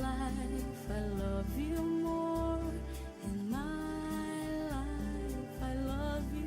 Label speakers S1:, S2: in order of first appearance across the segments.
S1: life, I love you more. In my life, I love you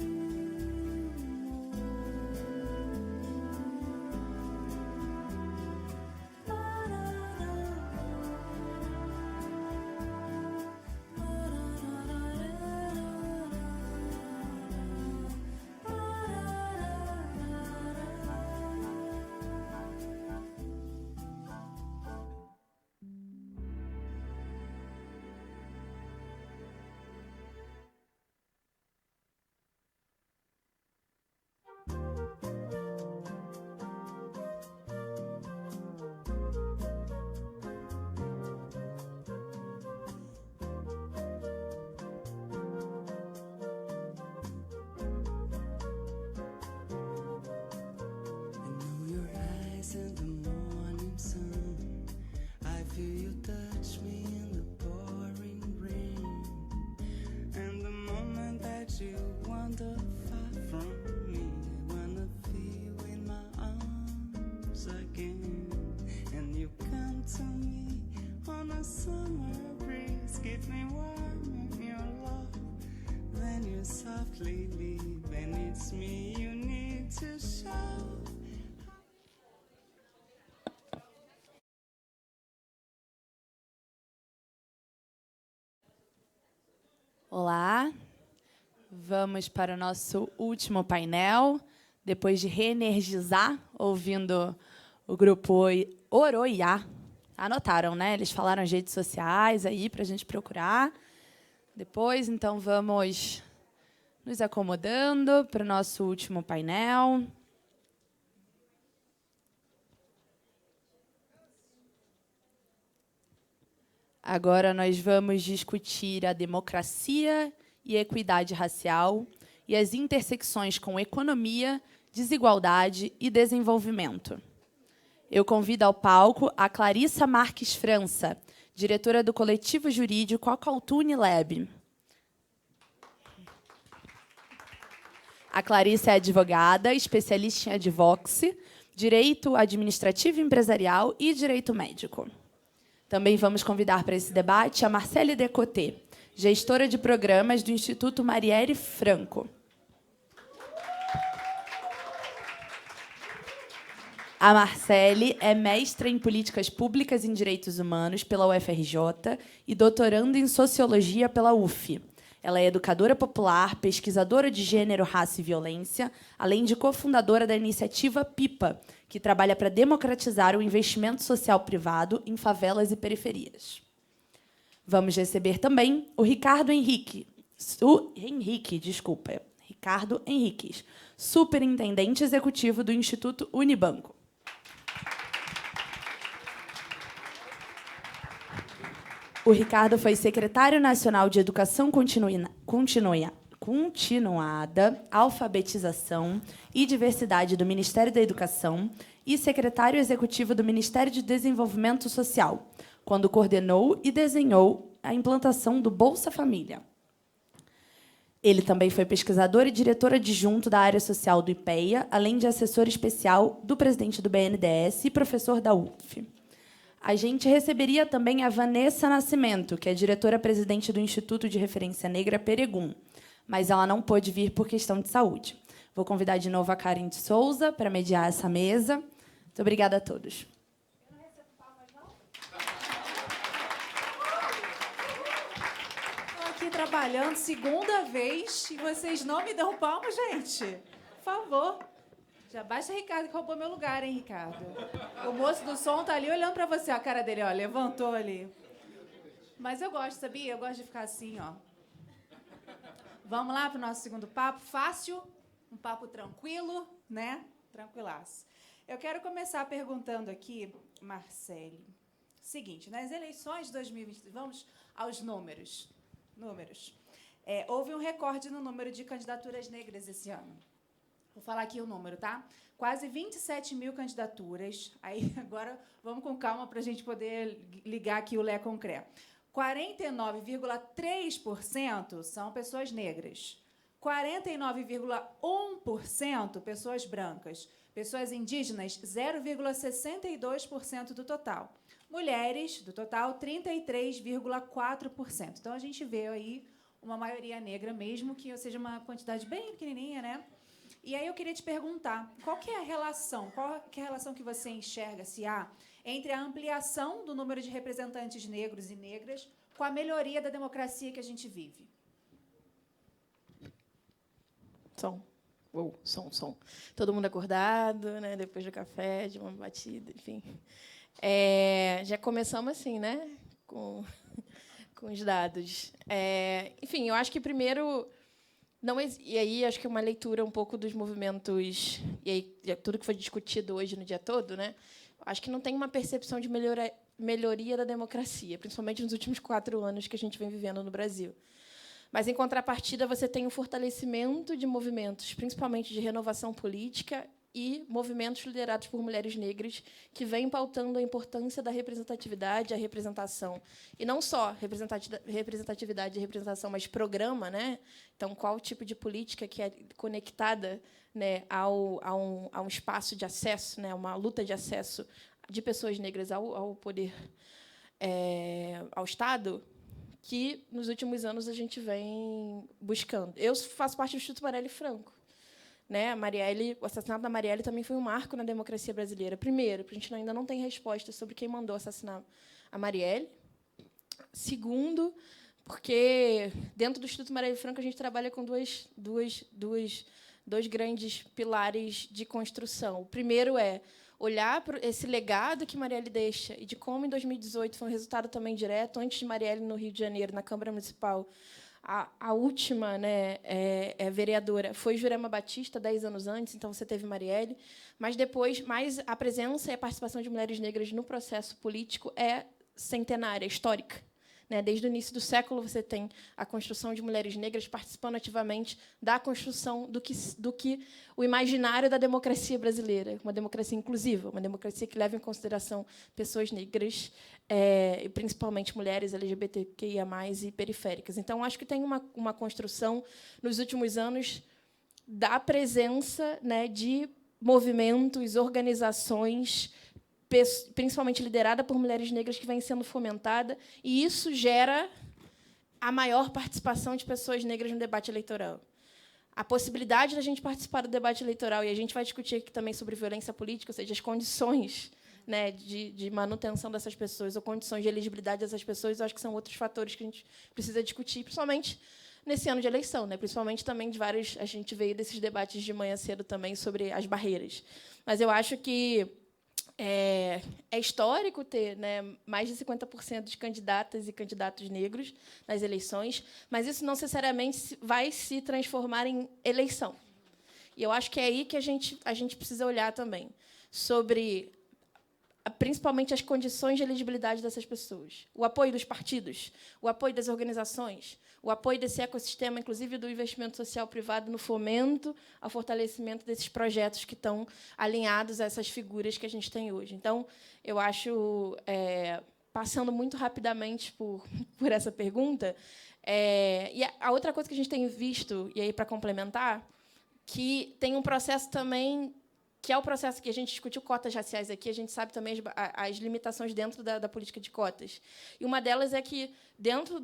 S1: in the morning sun. I feel you touch me in the pouring rain. And the moment that you wander far from me, I wanna feel in my arms again. And you come to me on a summer breeze, keep me warm in your love. Then you softly leave, and it's me you need to show.
S2: Olá, vamos para o nosso último painel, depois de reenergizar, ouvindo o grupo Oroiá. Anotaram, né? Eles falaram as redes sociais aí para a gente procurar. Depois, então, vamos nos acomodando para o nosso último painel. Agora nós vamos discutir a democracia e a equidade racial e as intersecções com economia, desigualdade e desenvolvimento. Eu convido ao palco a Clarissa Marques França, diretora do coletivo jurídico Acaltune Lab. A Clarissa é advogada, especialista em advocacy, direito administrativo e empresarial e direito médico. Também vamos convidar para esse debate a Marcele Decoté, gestora de programas do Instituto Marielle Franco. A Marcele é mestra em Políticas Públicas em Direitos Humanos pela UFRJ e doutoranda em Sociologia pela UF. Ela é educadora popular, pesquisadora de gênero, raça e violência, além de cofundadora da iniciativa PIPA, que trabalha para democratizar o investimento social privado em favelas e periferias. Vamos receber também o Ricardo Henriques, superintendente executivo do Instituto Unibanco. O Ricardo foi secretário nacional de Educação Continuada, Alfabetização e Diversidade do Ministério da Educação e secretário executivo do Ministério de Desenvolvimento Social, quando coordenou e desenhou a implantação do Bolsa Família. Ele também foi pesquisador e diretor adjunto da área social do IPEA, além de assessor especial do presidente do BNDES e professor da UF. A gente receberia também a Vanessa Nascimento, que é diretora-presidente do Instituto de Referência Negra Peregum, mas ela não pôde vir por questão de saúde. Vou convidar de novo a Karen de Souza para mediar essa mesa. Muito obrigada a todos. Eu não recebo palmas, não?
S3: Estou aqui trabalhando segunda vez e vocês não me dão palmas, gente? Por favor. Já baixa Ricardo, que roubou meu lugar, hein, Ricardo? O moço do som tá ali olhando para você. A cara dele, ó, levantou ali. Mas eu gosto, sabia? Eu gosto de ficar assim, ó. Vamos lá para o nosso segundo papo. Fácil, um papo tranquilo, né? Tranquilaço. Eu quero começar perguntando aqui, Marcele, seguinte, nas eleições de 2023, vamos aos números. Houve um recorde no número de candidaturas negras esse ano. Vou falar aqui o número, tá? Quase 27 mil candidaturas. Aí, agora, vamos com calma para a gente poder ligar aqui o Lé Concré. 49,3% são pessoas negras. 49,1% pessoas brancas. Pessoas indígenas, 0,62% do total. Mulheres, do total, 33,4%. Então, a gente vê aí uma maioria negra, mesmo que seja uma quantidade bem pequenininha, né? E aí eu queria te perguntar, qual que é a relação que você enxerga, se há, entre a ampliação do número de representantes negros e negras com a melhoria da democracia que a gente vive?
S4: Som. Som. Todo mundo acordado, né? Depois do café, de uma batida, enfim. Já começamos assim, né? Com os dados. Enfim, eu acho que primeiro e aí acho que uma leitura um pouco dos movimentos e aí tudo que foi discutido hoje no dia todo, né? Acho que não tem uma percepção de melhoria da democracia, principalmente nos últimos 4 anos que a gente vem vivendo no Brasil. Mas, em contrapartida, você tem o fortalecimento de movimentos, principalmente de renovação política, e movimentos liderados por mulheres negras que vêm pautando a importância da representatividade, a representação. E não só representatividade e representação, mas programa, né? Então, qual tipo de política que é conectada, né, a um espaço de acesso, né, uma luta de acesso de pessoas negras ao poder, ao Estado, que, nos últimos anos, a gente vem buscando. Eu faço parte do Instituto Marielle Franco. Né? O assassinato da Marielle também foi um marco na democracia brasileira. Primeiro, a gente ainda não tem resposta sobre quem mandou assassinar a Marielle. Segundo, porque, dentro do Instituto Marielle Franco, a gente trabalha com dois grandes pilares de construção. O primeiro é olhar para esse legado que Marielle deixa e de como, em 2018, foi um resultado também direto, antes de Marielle, no Rio de Janeiro, na Câmara Municipal, a última, né, vereadora foi Jurema Batista, 10 anos antes, então você teve Marielle, mas depois mais a presença e a participação de mulheres negras no processo político é centenária, histórica. Né? Desde o início do século, você tem a construção de mulheres negras participando ativamente da construção do que o imaginário da democracia brasileira, uma democracia inclusiva, uma democracia que leva em consideração pessoas negras, e principalmente mulheres LGBTQIA+, e periféricas. Então, acho que tem uma construção, nos últimos anos, da presença, né, de movimentos, organizações, principalmente liderada por mulheres negras, que vem sendo fomentada, e isso gera a maior participação de pessoas negras no debate eleitoral. A possibilidade da gente participar do debate eleitoral, e a gente vai discutir aqui também sobre violência política, ou seja, as condições, né, de manutenção dessas pessoas, ou condições de elegibilidade dessas pessoas, eu acho que são outros fatores que a gente precisa discutir, principalmente nesse ano de eleição, né? Principalmente também de vários... A gente veio desses debates de manhã cedo também sobre as barreiras. Mas eu acho que é histórico ter, né, mais de 50% de candidatas e candidatos negros nas eleições, mas isso não necessariamente vai se transformar em eleição. E eu acho que é aí que a gente precisa olhar também, sobre principalmente as condições de elegibilidade dessas pessoas. O apoio dos partidos, o apoio das organizações, o apoio desse ecossistema, inclusive do investimento social privado, no fomento, ao fortalecimento desses projetos que estão alinhados a essas figuras que a gente tem hoje. Então, eu acho, passando muito rapidamente por essa pergunta, e a outra coisa que a gente tem visto, e aí para complementar, que tem um processo também, que é o processo que a gente discutiu cotas raciais aqui, a gente sabe também as limitações dentro da política de cotas. E uma delas é que, dentro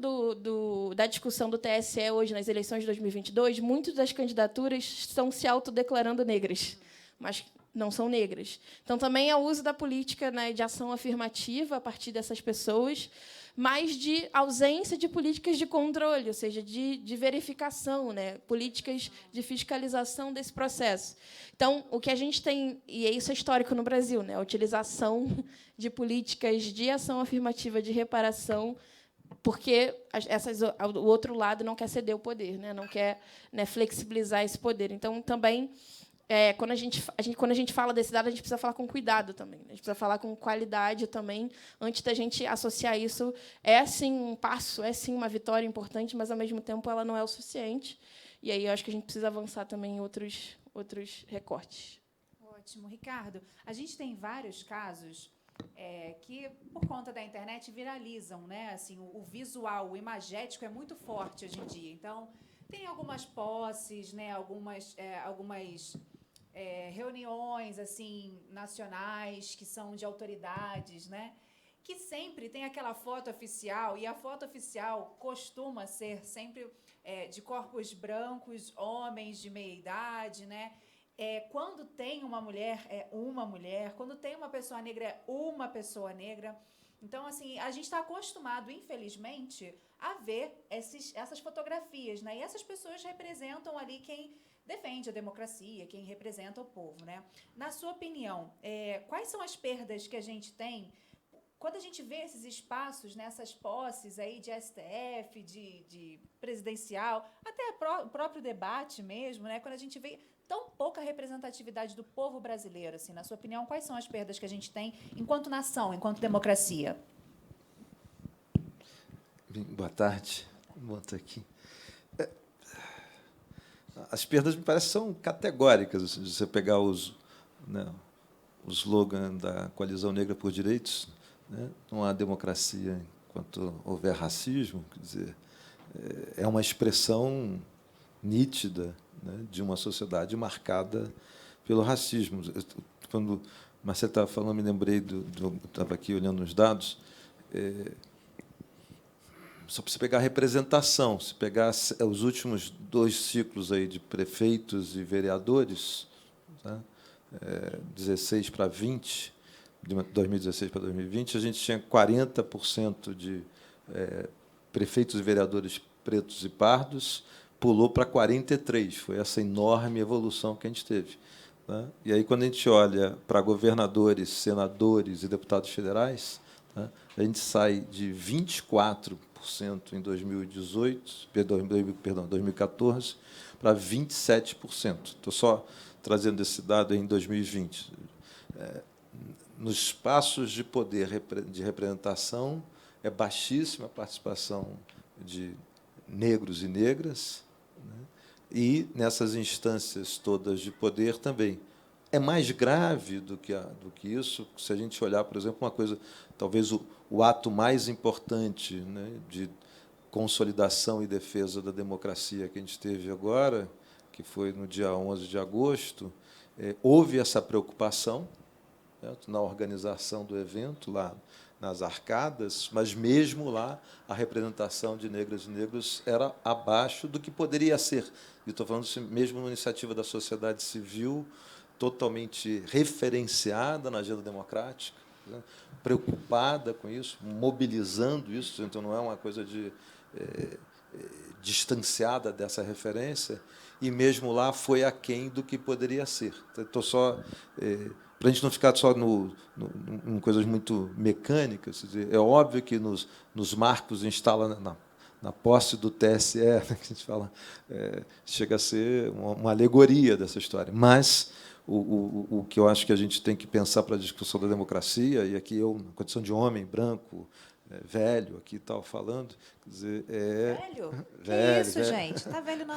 S4: da discussão do TSE hoje, nas eleições de 2022, muitas das candidaturas estão se autodeclarando negras, mas não são negras. Então, também é o uso da política, né, de ação afirmativa a partir dessas pessoas, mas de ausência de políticas de controle, ou seja, de verificação, né, políticas de fiscalização desse processo. Então, o que a gente tem, e isso é histórico no Brasil, né, a utilização de políticas de ação afirmativa, de reparação, porque o outro lado não quer ceder o poder, né, não quer, né, flexibilizar esse poder. Então, também, quando a gente fala desse dado, a gente precisa falar com cuidado também. A gente precisa falar com qualidade também, antes da gente associar isso. É, sim, um passo, é, sim, uma vitória importante, mas, ao mesmo tempo, ela não é o suficiente. E aí eu acho que a gente precisa avançar também em outros recortes.
S3: Ótimo. Ricardo, a gente tem vários casos que, por conta da internet, viralizam, né? Assim, o visual, o imagético é muito forte hoje em dia. Então, Tem algumas posses, né? Algumas reuniões assim nacionais que são de autoridades, né? Que sempre tem aquela foto oficial, e a foto oficial costuma ser sempre de corpos brancos, homens de meia idade, né? Quando tem uma mulher, é uma mulher. Quando tem uma pessoa negra, é uma pessoa negra. Então, assim, a gente está acostumado, infelizmente, a ver essas fotografias, né? E essas pessoas representam ali quem defende a democracia, quem representa o povo, né? Na sua opinião, quais são as perdas que a gente tem quando a gente vê esses espaços, nessas posses aí de STF, de presidencial, até o próprio debate mesmo, né? Quando a gente vê tão pouca representatividade do povo brasileiro, assim, na sua opinião, quais são as perdas que a gente tem enquanto nação, enquanto democracia?
S5: Boa tarde. Vou estar aqui. As perdas, me parece, são categóricas. Se você pegar o slogan da Coalizão Negra por Direitos, né? Não há democracia enquanto houver racismo. Quer dizer, é uma expressão nítida, né, de uma sociedade marcada pelo racismo. Quando Marcelo estava falando, me lembrei estava aqui olhando os dados. Só para você pegar a representação, se pegar os últimos 2 ciclos aí de prefeitos e vereadores, tá? 16 para 20, de 2016 para 2020, a gente tinha 40% de prefeitos e vereadores pretos e pardos, pulou para 43%. Foi essa enorme evolução que a gente teve. Tá? E aí, quando a gente olha para governadores, senadores e deputados federais, tá? A gente sai de 24% em 2018, perdão, 2014, para 27%. Estou só trazendo esse dado em 2020. Nos espaços de poder de representação, é baixíssima a participação de negros e negras, né? E, nessas instâncias todas de poder, também. É mais grave do que isso, se a gente olhar, por exemplo, uma coisa, talvez o ato mais importante, né, de consolidação e defesa da democracia que a gente teve agora, que foi no dia 11 de agosto, houve essa preocupação, certo? Na organização do evento, lá nas arcadas, mas, mesmo lá, a representação de negras e negros era abaixo do que poderia ser. E estou falando isso mesmo numa iniciativa da sociedade civil, totalmente referenciada na agenda democrática, né? Preocupada com isso, mobilizando isso. Então, não é uma coisa distanciada dessa referência, e, mesmo lá, foi aquém do que poderia ser. Estou só... para a gente não ficar só em coisas muito mecânicas, é óbvio que nos marcos instala na posse do TSE, né, que a gente fala, chega a ser uma alegoria dessa história. Mas o que eu acho que a gente tem que pensar para a discussão da democracia, e aqui eu, na condição de homem branco, velho, aqui tal, falando, quer dizer,
S3: Velho?
S5: velho,
S3: Que isso,
S5: velho.
S3: gente? Tá velho, não.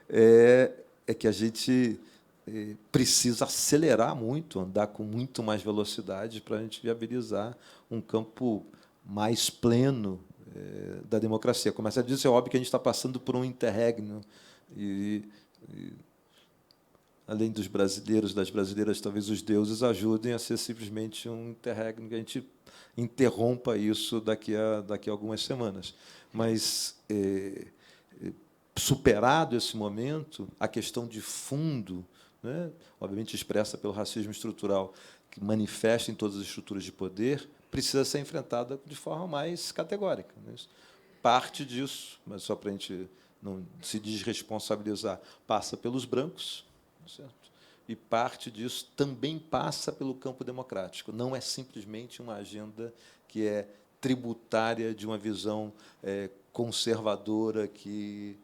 S5: É que a gente precisa acelerar muito, andar com muito mais velocidade para a gente viabilizar um campo mais pleno da democracia. Como você disse, é óbvio que a gente está passando por um interregno, e além dos brasileiros, das brasileiras, talvez os deuses ajudem a ser simplesmente um interregno, que a gente interrompa isso daqui a algumas semanas. Mas, superado esse momento, a questão de fundo, né, obviamente expressa pelo racismo estrutural, que manifesta em todas as estruturas de poder, precisa ser enfrentada de forma mais categórica. Né? Parte disso, mas só para a gente não se desresponsabilizar, passa pelos brancos, certo? E parte disso também passa pelo campo democrático. Não é simplesmente uma agenda que é tributária de uma visão conservadora que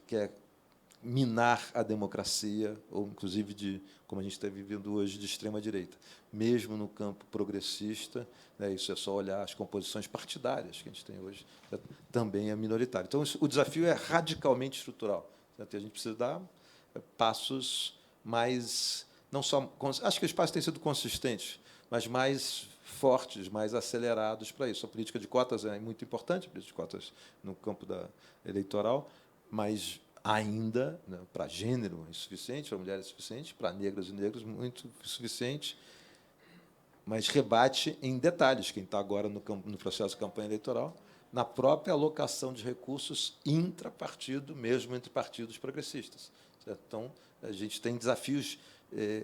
S5: quer minar a democracia, ou, inclusive, como a gente está vivendo hoje, de extrema-direita. Mesmo no campo progressista, né, isso é só olhar as composições partidárias que a gente tem hoje, também é minoritário. Então, o desafio é radicalmente estrutural, certo? E a gente precisa dar passos mais... não só, acho que os passos têm sido consistentes, mas mais fortes, mais acelerados para isso. A política de cotas é muito importante, a política de cotas no campo eleitoral, mas ainda, né, para gênero é insuficiente, para mulheres é insuficiente, para negros e negros muito insuficiente, mas rebate em detalhes, quem está agora no processo de campanha eleitoral, na própria alocação de recursos intrapartido, mesmo entre partidos progressistas. Certo? Então, a gente tem desafios.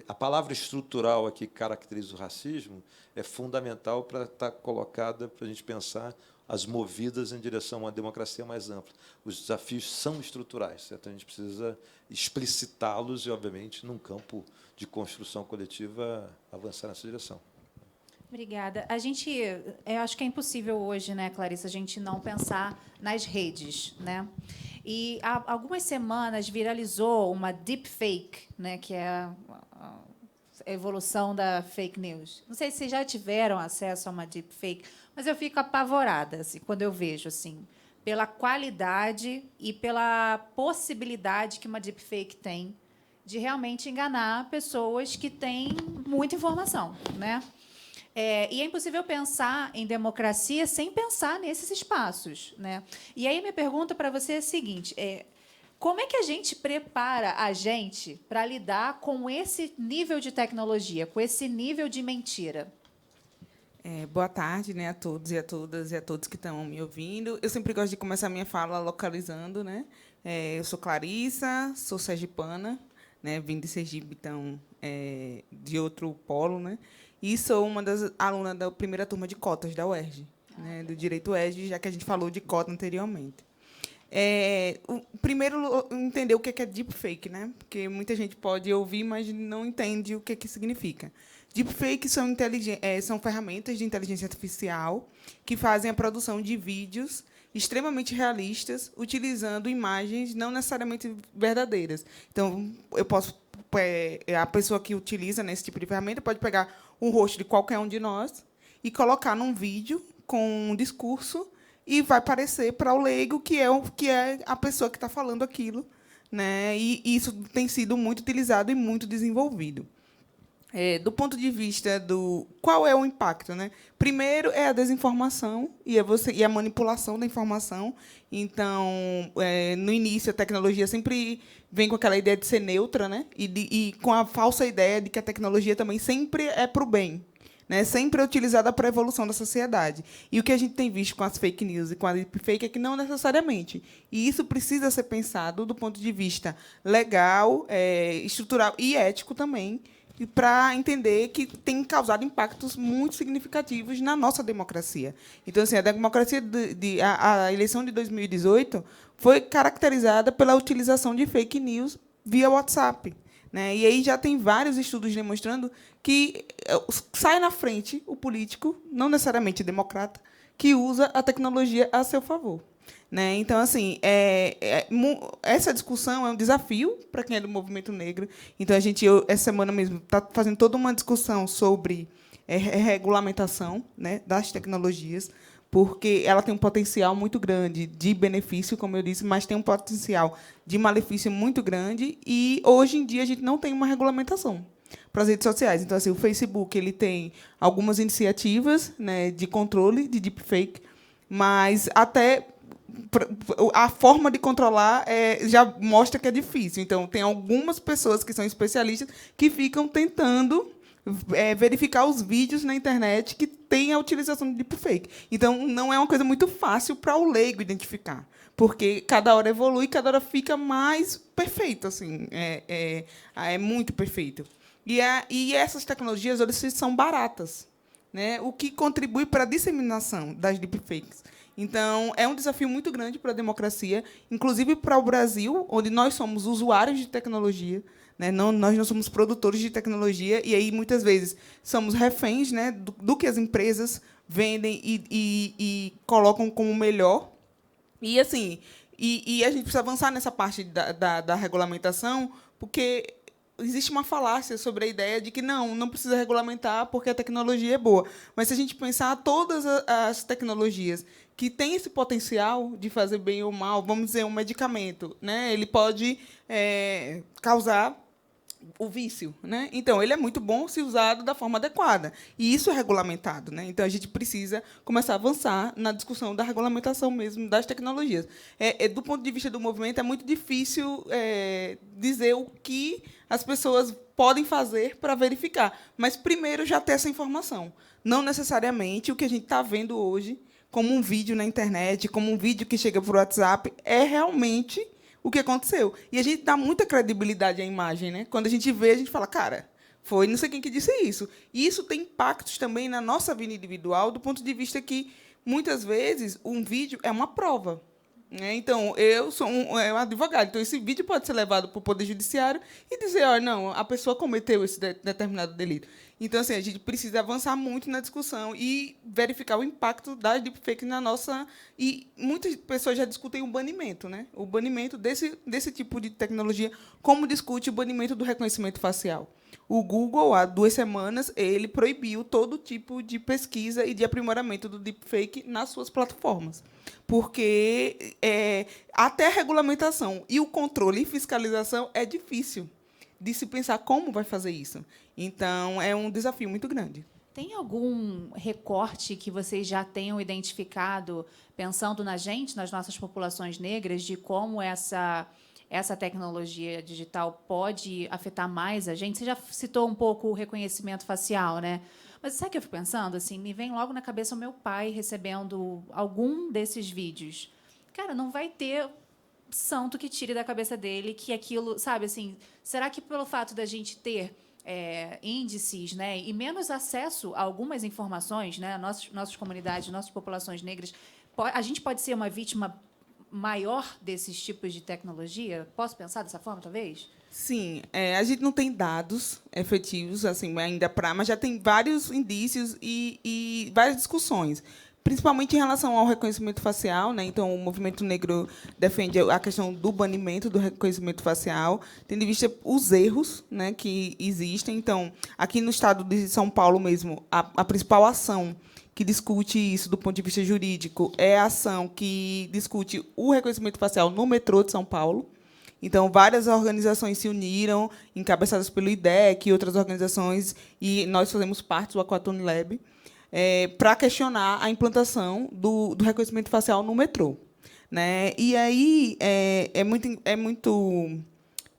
S5: A palavra estrutural aqui que caracteriza o racismo é fundamental para estar colocada para a gente pensar as movidas em direção a uma democracia mais ampla. Os desafios são estruturais, certo? A gente precisa explicitá-los e, obviamente, num campo de construção coletiva, avançar nessa direção.
S3: Obrigada. Eu acho que é impossível hoje, né, Clarissa, a gente não pensar nas redes, né? E há algumas semanas viralizou uma deepfake, né, que é a evolução da fake news. Não sei se vocês já tiveram acesso a uma deepfake, mas eu fico apavorada assim, quando eu vejo assim, pela qualidade e pela possibilidade que uma deepfake tem de realmente enganar pessoas que têm muita informação, né? E é impossível pensar em democracia sem pensar nesses espaços, né? E aí minha pergunta para você é a seguinte: como é que a gente prepara a gente para lidar com esse nível de tecnologia, com esse nível de mentira?
S6: Boa tarde, né, a todos e a todas e a todos que estão me ouvindo. Eu sempre gosto de começar a minha fala localizando, né? Eu sou Clarissa, sou sergipana, né? Vim de Sergipe, então, de outro polo, né? E sou uma das alunas da primeira turma de cotas da UERJ, né, do Direito UERJ, já que a gente falou de cota anteriormente. Primeiro, entender o que é deepfake, né? Porque muita gente pode ouvir, mas não entende o que significa. Deepfake são ferramentas de inteligência artificial que fazem a produção de vídeos extremamente realistas, utilizando imagens não necessariamente verdadeiras. Então, a pessoa que utiliza, né, esse tipo de ferramenta pode pegar o rosto de qualquer um de nós e colocar num vídeo com um discurso e vai parecer para o leigo que é a pessoa que está falando aquilo, né? E isso tem sido muito utilizado e muito desenvolvido. Do ponto de vista do qual é o impacto, né? Primeiro é a desinformação e a manipulação da informação. Então, no início, a tecnologia sempre vem com aquela ideia de ser neutra, né? E com a falsa ideia de que a tecnologia também sempre é para o bem, né? Sempre é utilizada para a evolução da sociedade. E o que a gente tem visto com as fake news e com a deepfake é que não necessariamente. E isso precisa ser pensado do ponto de vista legal, estrutural e ético também, para entender que tem causado impactos muito significativos na nossa democracia. Então, assim, a democracia a eleição de 2018 foi caracterizada pela utilização de fake news via WhatsApp, né? E aí já tem vários estudos demonstrando que sai na frente o político, não necessariamente democrata, que usa a tecnologia a seu favor, né? Então, assim, essa discussão é um desafio para quem é do movimento negro. Então, essa semana mesmo, está fazendo toda uma discussão sobre regulamentação, né, das tecnologias, porque ela tem um potencial muito grande de benefício, como eu disse, mas tem um potencial de malefício muito grande. E, hoje em dia, a gente não tem uma regulamentação para as redes sociais. Então, assim, o Facebook ele tem algumas iniciativas, né, de controle de deepfake, mas até a forma de controlar já mostra que é difícil. Então, tem algumas pessoas que são especialistas que ficam tentando verificar os vídeos na internet que têm a utilização de deepfake. Então, não é uma coisa muito fácil para o leigo identificar, porque cada hora evolui, cada hora fica mais perfeito. Assim, é muito perfeito. E essas tecnologias hoje são baratas, né? O que contribui para a disseminação das deepfakes. Então, é um desafio muito grande para a democracia, inclusive para o Brasil, onde nós somos usuários de tecnologia, né? Nós não somos produtores de tecnologia, e aí, muitas vezes, somos reféns, né, do que as empresas vendem e colocam como melhor. E, assim, a gente precisa avançar nessa parte da regulamentação, porque existe uma falácia sobre a ideia de que não precisa regulamentar porque a tecnologia é boa. Mas, se a gente pensar todas as tecnologias que têm esse potencial de fazer bem ou mal, vamos dizer, um medicamento, né? Ele pode causar o vício, né? Então, ele é muito bom se usado da forma adequada. E isso é regulamentado, né? Então, a gente precisa começar a avançar na discussão da regulamentação mesmo das tecnologias. Do ponto de vista do movimento, é muito difícil dizer o que as pessoas podem fazer para verificar. Mas, primeiro, já ter essa informação. Não necessariamente o que a gente está vendo hoje, como um vídeo na internet, como um vídeo que chega por WhatsApp, é realmente o que aconteceu. E a gente dá muita credibilidade à imagem, né? Quando a gente vê, a gente fala, cara, foi não sei quem que disse isso. E isso tem impactos também na nossa vida individual, do ponto de vista que, muitas vezes, um vídeo é uma prova. Né? Então, eu sou um advogado, então esse vídeo pode ser levado para o Poder Judiciário e dizer, olha, não, a pessoa cometeu esse determinado delito. Então, assim, a gente precisa avançar muito na discussão e verificar o impacto das deepfakes na nossa... E muitas pessoas já discutem o banimento, né? O banimento desse tipo de tecnologia, como discute o banimento do reconhecimento facial. O Google, há 2 semanas, ele proibiu todo tipo de pesquisa e de aprimoramento do deepfake nas suas plataformas. Porque até a regulamentação e o controle e fiscalização é difícil de se pensar como vai fazer isso. Então, é um desafio muito grande.
S3: Tem algum recorte que vocês já tenham identificado, pensando na gente, nas nossas populações negras, de como essa tecnologia digital pode afetar mais a gente? Você já citou um pouco o reconhecimento facial, né? Mas sabe o que eu fico pensando? Assim, me vem logo na cabeça o meu pai recebendo algum desses vídeos. Cara, não vai ter santo que tire da cabeça dele que aquilo, sabe, assim, será que pelo fato da gente ter índices, né, e menos acesso a algumas informações, né, nossas comunidades, nossas populações negras, a gente pode ser uma vítima maior desses tipos de tecnologia? Posso pensar dessa forma, talvez?
S6: Sim, a gente não tem dados efetivos assim ainda mas já tem vários indícios e várias discussões, principalmente em relação ao reconhecimento facial, né? Então, o movimento negro defende a questão do banimento do reconhecimento facial, tendo em vista os erros, né, que existem. Então, aqui no estado de São Paulo mesmo, a principal ação que discute isso do ponto de vista jurídico é a ação que discute o reconhecimento facial no metrô de São Paulo. Então, várias organizações se uniram, encabeçadas pelo IDEC e outras organizações, e nós fazemos parte do Aquatone Lab, para questionar a implantação do reconhecimento facial no metrô. Né? E aí é muito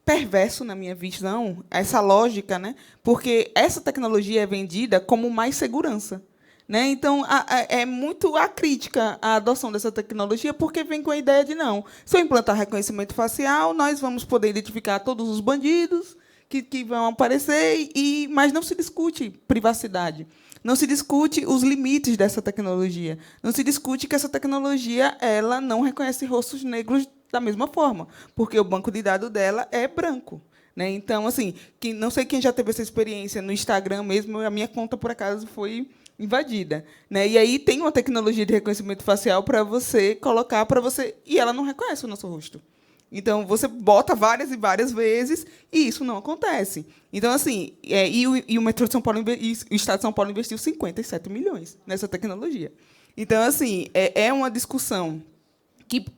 S6: perverso, na minha visão, essa lógica, né? Porque essa tecnologia é vendida como mais segurança. Né? Então, é muito a crítica à adoção dessa tecnologia, porque vem com a ideia de, não, se eu implantar reconhecimento facial, nós vamos poder identificar todos os bandidos que vão aparecer, mas não se discute privacidade. Não se discute os limites dessa tecnologia. Não se discute que essa tecnologia ela não reconhece rostos negros da mesma forma, porque o banco de dados dela é branco. Né? Então, assim, não sei quem já teve essa experiência no Instagram mesmo, a minha conta, por acaso, foi invadida. Né? E aí tem uma tecnologia de reconhecimento facial para você colocar e ela não reconhece o nosso rosto. Então, você bota várias e várias vezes e isso não acontece. Então, assim, o metrô de São Paulo e o Estado de São Paulo investiu 57 milhões nessa tecnologia. Então, assim, é uma discussão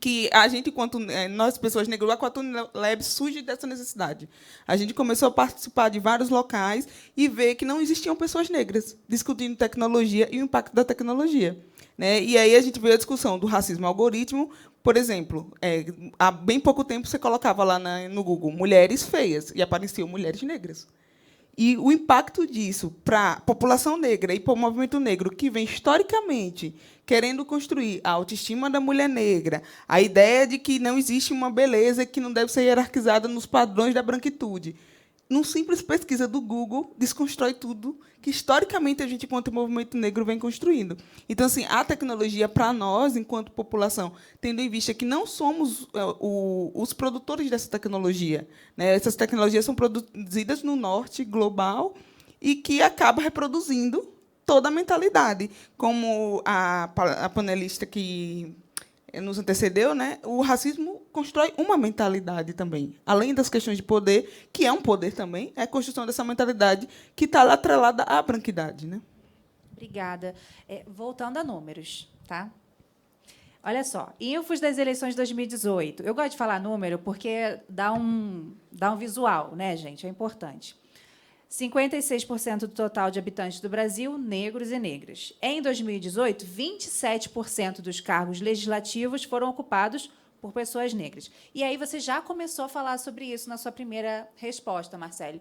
S6: que a gente, enquanto nós, pessoas negras, o Aquatone Lab surge dessa necessidade. A gente começou a participar de vários locais e ver que não existiam pessoas negras discutindo tecnologia e o impacto da tecnologia. Né? E aí a gente veio a discussão do racismo algoritmo. Por exemplo, há bem pouco tempo você colocava lá no Google mulheres feias e apareciam mulheres negras. E o impacto disso para a população negra e para o movimento negro, que vem historicamente querendo construir a autoestima da mulher negra, a ideia de que não existe uma beleza que não deve ser hierarquizada nos padrões da branquitude. Numa simples pesquisa do Google, desconstrói tudo que, historicamente, a gente, enquanto movimento negro, vem construindo. Então, assim, a tecnologia, para nós, enquanto população, tendo em vista que não somos os produtores dessa tecnologia, né? Essas tecnologias são produzidas no norte global e que acaba reproduzindo toda a mentalidade. Como a panelista que nos antecedeu, né? O racismo constrói uma mentalidade também. Além das questões de poder, que é um poder também, é a construção dessa mentalidade que está atrelada à branquidade. Né?
S3: Obrigada. Voltando a números, tá? Olha só, infos das eleições de 2018. Eu gosto de falar número porque dá um visual, né, gente? É importante. 56% do total de habitantes do Brasil, negros e negras. Em 2018, 27% dos cargos legislativos foram ocupados por pessoas negras. E aí você já começou a falar sobre isso na sua primeira resposta, Marcele.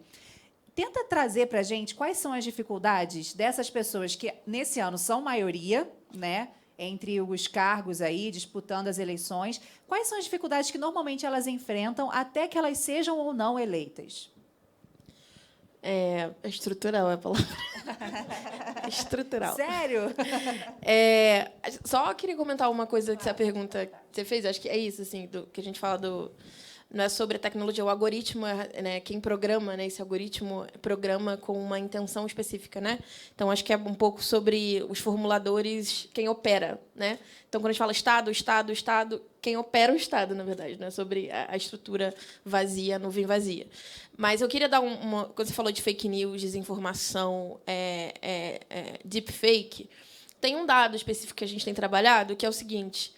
S3: Tenta trazer para a gente quais são as dificuldades dessas pessoas que, nesse ano, são maioria, né, entre os cargos aí, disputando as eleições. Quais são as dificuldades que, normalmente, elas enfrentam até que elas sejam ou não eleitas?
S4: É estrutural é a palavra. Estrutural.
S3: Sério?
S4: Só queria comentar uma coisa que essa pergunta que você fez. Acho que é isso, assim, que a gente fala do... Não é sobre a tecnologia, o algoritmo, né, quem programa, né, esse algoritmo programa com uma intenção específica, né? Então acho que é um pouco sobre os formuladores, quem opera, né? Então quando a gente fala Estado, quem opera o Estado, na verdade, né? Sobre a estrutura vazia, a nuvem vazia. Mas eu queria dar quando você falou de fake news, desinformação, deepfake, tem um dado específico que a gente tem trabalhado que é o seguinte.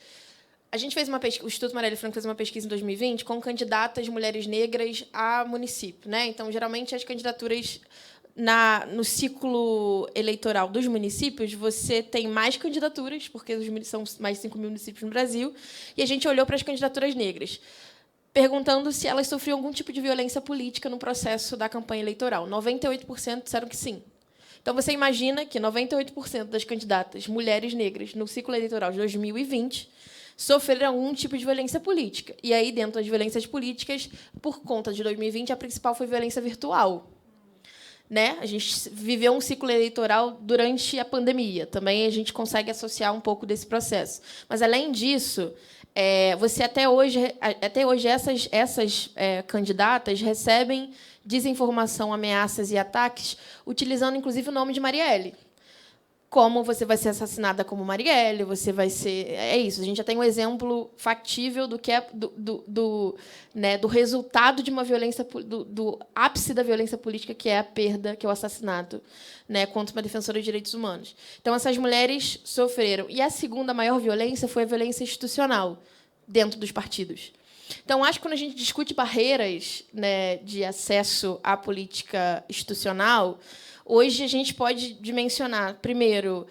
S4: A gente fez uma pesquisa, o Instituto Marielle Franco fez uma pesquisa em 2020 com candidatas mulheres negras a município, né? Então, geralmente, as candidaturas no ciclo eleitoral dos municípios, você tem mais candidaturas, porque são mais de 5 mil municípios no Brasil, e a gente olhou para as candidaturas negras, perguntando se elas sofriam algum tipo de violência política no processo da campanha eleitoral. 98% disseram que sim. Então, você imagina que 98% das candidatas mulheres negras no ciclo eleitoral de 2020 sofreram algum tipo de violência política. E aí, dentro das violências políticas, por conta de 2020, a principal foi violência virtual. Né? A gente viveu um ciclo eleitoral durante a pandemia. Também a gente consegue associar um pouco desse processo. Mas, além disso, você até hoje essas candidatas recebem desinformação, ameaças e ataques, utilizando, inclusive, o nome de Marielle. Como você vai ser assassinada como Marielle, você vai ser... É isso, a gente já tem um exemplo factível do que é do resultado de uma violência, do ápice da violência política, que é a perda, que é o assassinato, né, contra uma defensora de direitos humanos. Então, essas mulheres sofreram. E a segunda maior violência foi a violência institucional dentro dos partidos. Então, acho que quando a gente discute barreiras, né, de acesso à política institucional, hoje a gente pode dimensionar, primeiro,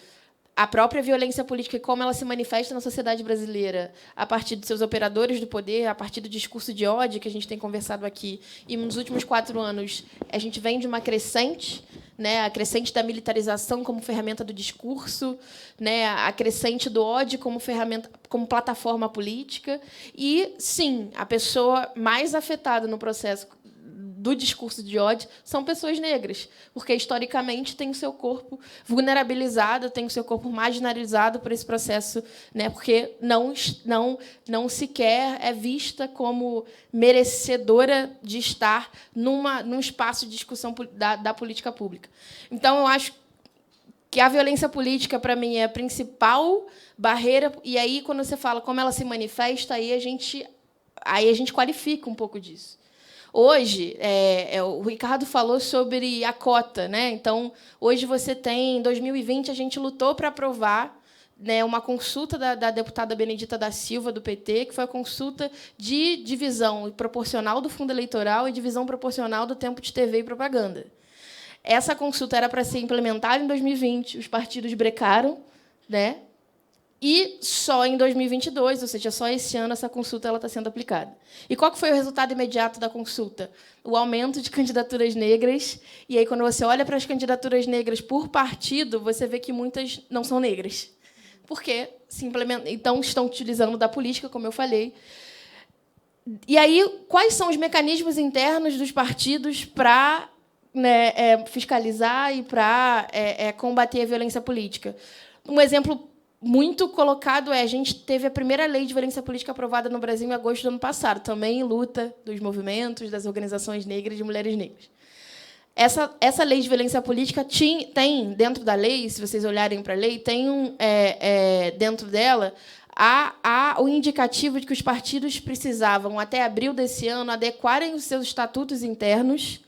S4: a própria violência política e como ela se manifesta na sociedade brasileira a partir dos seus operadores do poder, a partir do discurso de ódio que a gente tem conversado aqui. E, nos últimos 4 anos, a gente vem de uma crescente, né, a crescente da militarização como ferramenta do discurso, né, a crescente do ódio como ferramenta, como plataforma política. E, sim, a pessoa mais afetada no processo do discurso de ódio são pessoas negras, porque, historicamente, tem o seu corpo vulnerabilizado, tem o seu corpo marginalizado por esse processo, né, porque não sequer é vista como merecedora de estar num espaço de discussão da política pública. Então, eu acho que a violência política, para mim, é a principal barreira, e aí, quando você fala como ela se manifesta, aí a gente qualifica um pouco disso. Hoje, o Ricardo falou sobre a cota, né? Então, hoje você tem, em 2020, a gente lutou para aprovar, né, uma consulta da deputada Benedita da Silva, do PT, que foi a consulta de divisão proporcional do fundo eleitoral e divisão proporcional do tempo de TV e propaganda. Essa consulta era para ser implementada em 2020, os partidos brecaram, né? E só em 2022, ou seja, só esse ano, essa consulta está sendo aplicada. E qual que foi o resultado imediato da consulta? O aumento de candidaturas negras. E aí, quando você olha para as candidaturas negras por partido, você vê que muitas não são negras. Porque então estão utilizando da política, como eu falei. E aí, quais são os mecanismos internos dos partidos para, né, fiscalizar e para combater a violência política? Um exemplo muito colocado a gente teve a primeira lei de violência política aprovada no Brasil em agosto do ano passado, também em luta dos movimentos, das organizações negras e de mulheres negras. Essa lei de violência política tem, dentro da lei, se vocês olharem para a lei, tem dentro dela o indicativo de que os partidos precisavam, até abril desse ano, adequarem os seus estatutos internos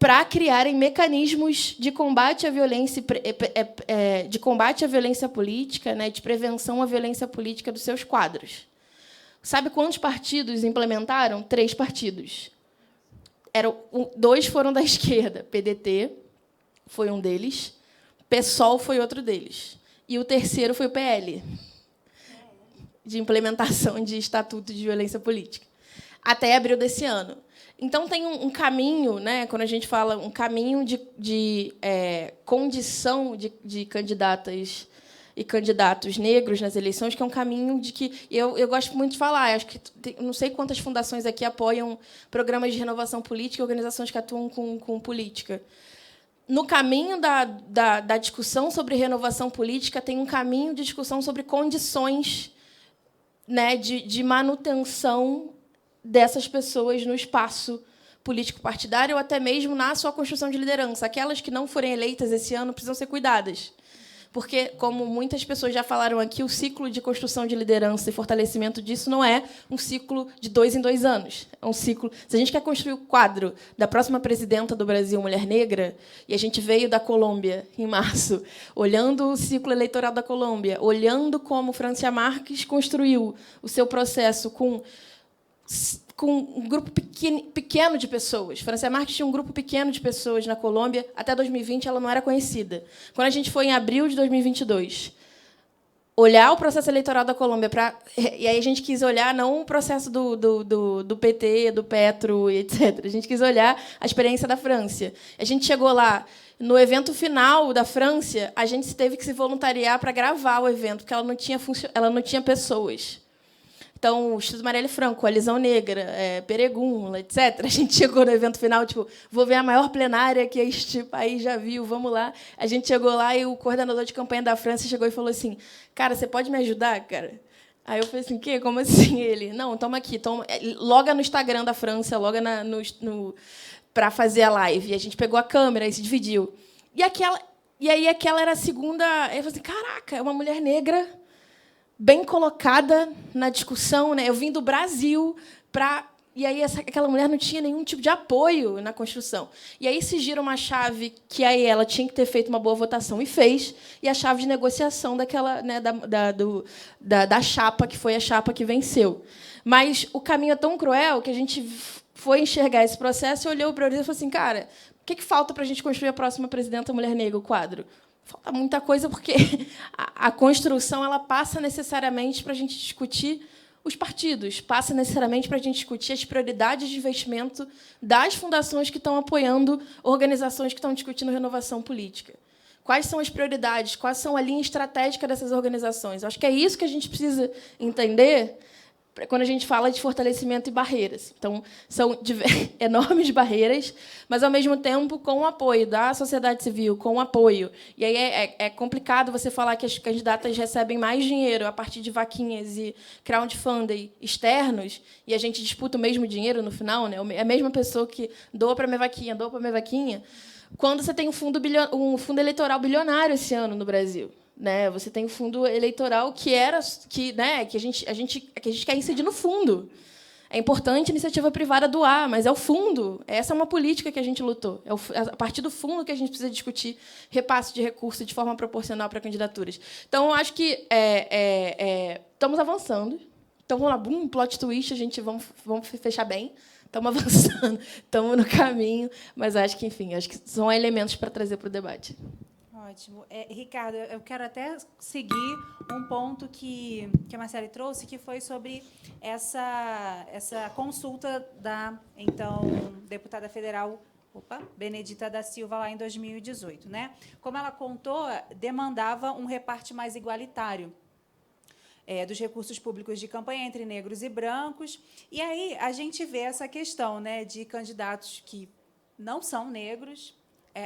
S4: para criarem mecanismos de combate à violência, de combate à violência política, né, de prevenção à violência política dos seus quadros. Sabe quantos partidos implementaram? 3 partidos. 2 foram da esquerda. PDT foi um deles, PSOL foi outro deles. E o terceiro foi o PL, de implementação de estatuto de violência política, até abril desse ano. Então, tem um caminho, né, quando a gente fala um caminho de condição de candidatas e candidatos negros nas eleições, que é um caminho de que eu gosto muito de falar. Acho que não sei quantas fundações aqui apoiam programas de renovação política e organizações que atuam com política. No caminho da discussão sobre renovação política, tem um caminho de discussão sobre condições, né, de manutenção dessas pessoas no espaço político-partidário ou até mesmo na sua construção de liderança. Aquelas que não forem eleitas esse ano precisam ser cuidadas. Porque, como muitas pessoas já falaram aqui, o ciclo de construção de liderança e fortalecimento disso não é um ciclo de 2 em 2 anos. É um ciclo... Se a gente quer construir o quadro da próxima presidenta do Brasil, mulher negra, e a gente veio da Colômbia, em março, olhando o ciclo eleitoral da Colômbia, olhando como Francia Márquez construiu o seu processo com um grupo pequeno de pessoas. Francia Márquez tinha um grupo pequeno de pessoas na Colômbia. Até 2020, ela não era conhecida. Quando a gente foi em abril de 2022, olhar o processo eleitoral da Colômbia, e aí a gente quis olhar não o processo do PT, do Petro, etc. A gente quis olhar a experiência da França. A gente chegou lá, no evento final da França, a gente teve que se voluntariar para gravar o evento, porque ela não tinha pessoas. Então, o Instituto Marielle Franco, a Lisão Negra, Peregum, etc. A gente chegou no evento final, tipo, vou ver a maior plenária que este país já viu, vamos lá. A gente chegou lá e o coordenador de campanha da França chegou e falou assim, cara, você pode me ajudar, cara? Aí eu falei assim, quê? Como assim? Ele, não, toma aqui, loga no Instagram da França, loga para fazer a live. E a gente pegou a câmera e se dividiu. E aí aquela era a segunda... Eu falei assim, caraca, é uma mulher negra bem colocada na discussão, né? Eu vim do Brasil para... E aí aquela mulher não tinha nenhum tipo de apoio na construção. E aí se gira uma chave que aí ela tinha que ter feito uma boa votação e fez, e a chave de negociação daquela, né, da chapa, que foi a chapa que venceu. Mas o caminho é tão cruel que a gente foi enxergar esse processo e olhou para ele e falou assim, cara, o que falta para a gente construir a próxima presidenta mulher negra, o quadro? Falta muita coisa, porque a construção ela passa necessariamente para a gente discutir os partidos, passa necessariamente para a gente discutir as prioridades de investimento das fundações que estão apoiando organizações que estão discutindo renovação política. Quais são as prioridades, quais são a linha estratégica dessas organizações? Eu acho que é isso que a gente precisa entender quando a gente fala de fortalecimento e barreiras. Então, são enormes barreiras, mas, ao mesmo tempo, com o apoio da sociedade civil, com o apoio. E aí é complicado você falar que as candidatas recebem mais dinheiro a partir de vaquinhas e crowdfunding externos, e a gente disputa o mesmo dinheiro no final, né? É a mesma pessoa que doa para a minha vaquinha, quando você tem um fundo eleitoral bilionário esse ano no Brasil. Né? Você tem um fundo eleitoral que a gente quer incidir no fundo. É importante a iniciativa privada doar, mas é o fundo. Essa é uma política que a gente lutou. É a partir do fundo que a gente precisa discutir repasse de recursos de forma proporcional para candidaturas. Então, eu acho que estamos avançando. Então, vamos lá, boom, plot twist, vamos fechar bem. Estamos avançando, estamos no caminho, mas acho que são elementos para trazer para o debate.
S3: Ótimo. Ricardo, eu quero até seguir um ponto que a Marcele trouxe, que foi sobre essa consulta da, então, deputada federal Benedita da Silva, lá em 2018. Né? Como ela contou, demandava um reparte mais igualitário dos recursos públicos de campanha entre negros e brancos. E aí a gente vê essa questão, né, de candidatos que não são negros,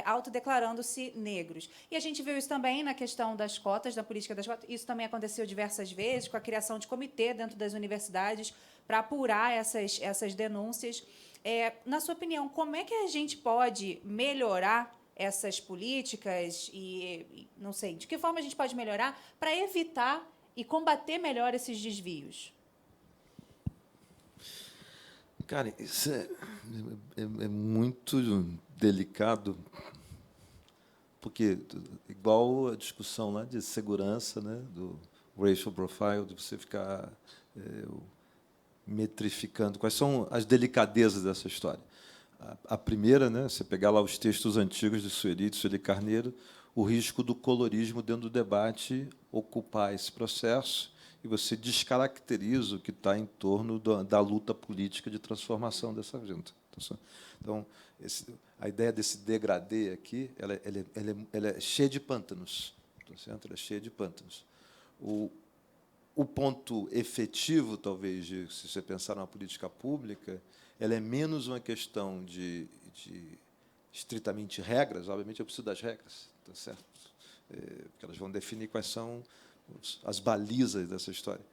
S3: autodeclarando-se negros. E a gente viu isso também na questão das cotas, da política das cotas. Isso também aconteceu diversas vezes, com a criação de comitê dentro das universidades para apurar essas denúncias. Na sua opinião, como é que a gente pode melhorar essas políticas e não sei, de que forma a gente pode melhorar para evitar e combater melhor esses desvios?
S5: Cara, isso é muito delicado, porque igual a discussão lá de segurança, né, do racial profile, de você ficar metrificando quais são as delicadezas dessa história. A primeira, né, você pegar lá os textos antigos de Sueli Carneiro, o risco do colorismo dentro do debate ocupar esse processo e você descaracteriza o que está em torno da luta política de transformação dessa agenda. Então, a ideia desse degradê aqui, ela é cheia de pântanos. Tá certo? Ela é cheia de pântanos. O ponto efetivo, talvez, se você pensar numa política pública, ela é menos uma questão de estritamente regras. Obviamente, eu preciso das regras, tá certo? Porque elas vão definir quais são as balizas dessa história.